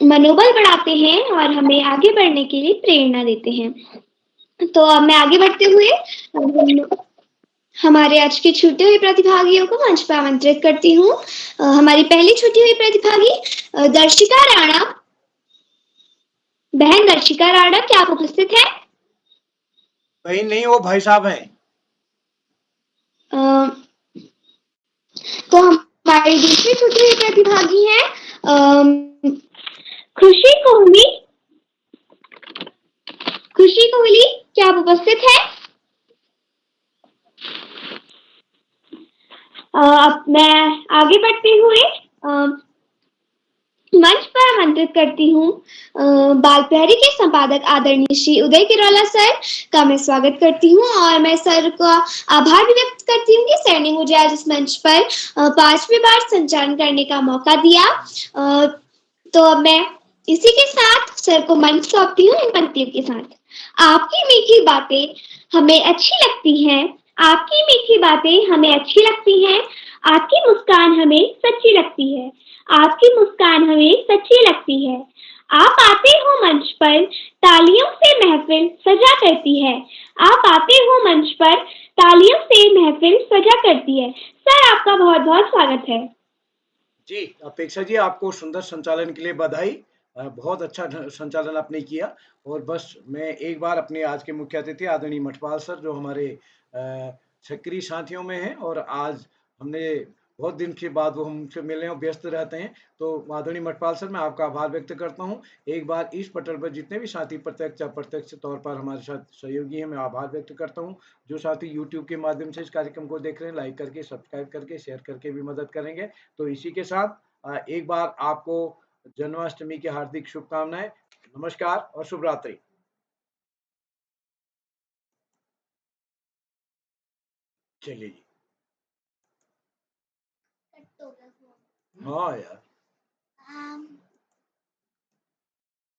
मनोबल बढ़ाते हैं और हमें आगे बढ़ने के लिए प्रेरणा देते हैं। तो अब मैं आगे बढ़ते हुए हमारे आज के छूटे हुए प्रतिभागियों को मंच पर आमंत्रित करती हूँ। हमारी पहली छूटी हुई प्रतिभागी दर्शिका राणा, बहन दर्शिका राणा, क्या आप उपस्थित हैं? बहन नहीं, वो भाई साहब हैं। तो हमारी दूसरी छूटी हुई प्रतिभागी हैं खुशी कोहली। खुशी कोहली, क्या आप उपस्थित हैं? अब मैं आगे बढ़ते हुए मंच पर आमंत्रित करती हूँ बाल प्रहरी के संपादक आदरणीय श्री उदय किरोला सर का मैं स्वागत करती हूँ और मैं सर का आभार भी व्यक्त करती हूँ कि सर ने मुझे आज इस मंच पर 5वीं बार संचालन करने का मौका दिया। तो अब मैं इसी के साथ सर को मंच सौंपती हूँ इन पंक्तियों के साथ। आपकी मीठी बातें हमें अच्छी लगती हैं, आपकी मीठी बातें हमें अच्छी लगती हैं, आपकी मुस्कान हमें सच्ची लगती है, आपकी मुस्कान हमें सच्ची लगती है। आप आते हो मंच पर, तालियों से महफिल सजा करती है। आप आते हो मंच पर, तालियों से महफिल सजा करती है। सर, आपका बहुत बहुत स्वागत है। जी, अपेक्षा जी, आपको सुंदर संचालन के लिए बधाई। बहुत अच्छा संचालन आपने किया और बस मैं एक बार अपने आज के मुख्य अतिथि आदरणीय मठपाल सर जो हमारे सक्रिय साथियों में हैं और आज हमने बहुत दिन के बाद वो हमसे मिले और व्यस्त रहते हैं, तो आदरणीय मठपाल सर मैं आपका आभार व्यक्त करता हूं। एक बार इस पटल पर जितने भी साथी प्रत्यक्ष अप्रत्यक्ष तौर पर हमारे साथ सहयोगी हैं, मैं आभार व्यक्त करता हूं। जो साथी यूट्यूब के माध्यम से इस कार्यक्रम को देख रहे हैं, लाइक करके, सब्सक्राइब करके, शेयर करके भी मदद करेंगे। तो इसी के साथ एक बार आपको जन्माष्टमी की हार्दिक शुभकामनाएं। नमस्कार और शुभ रात्रि। चलिए जी। हाँ यार।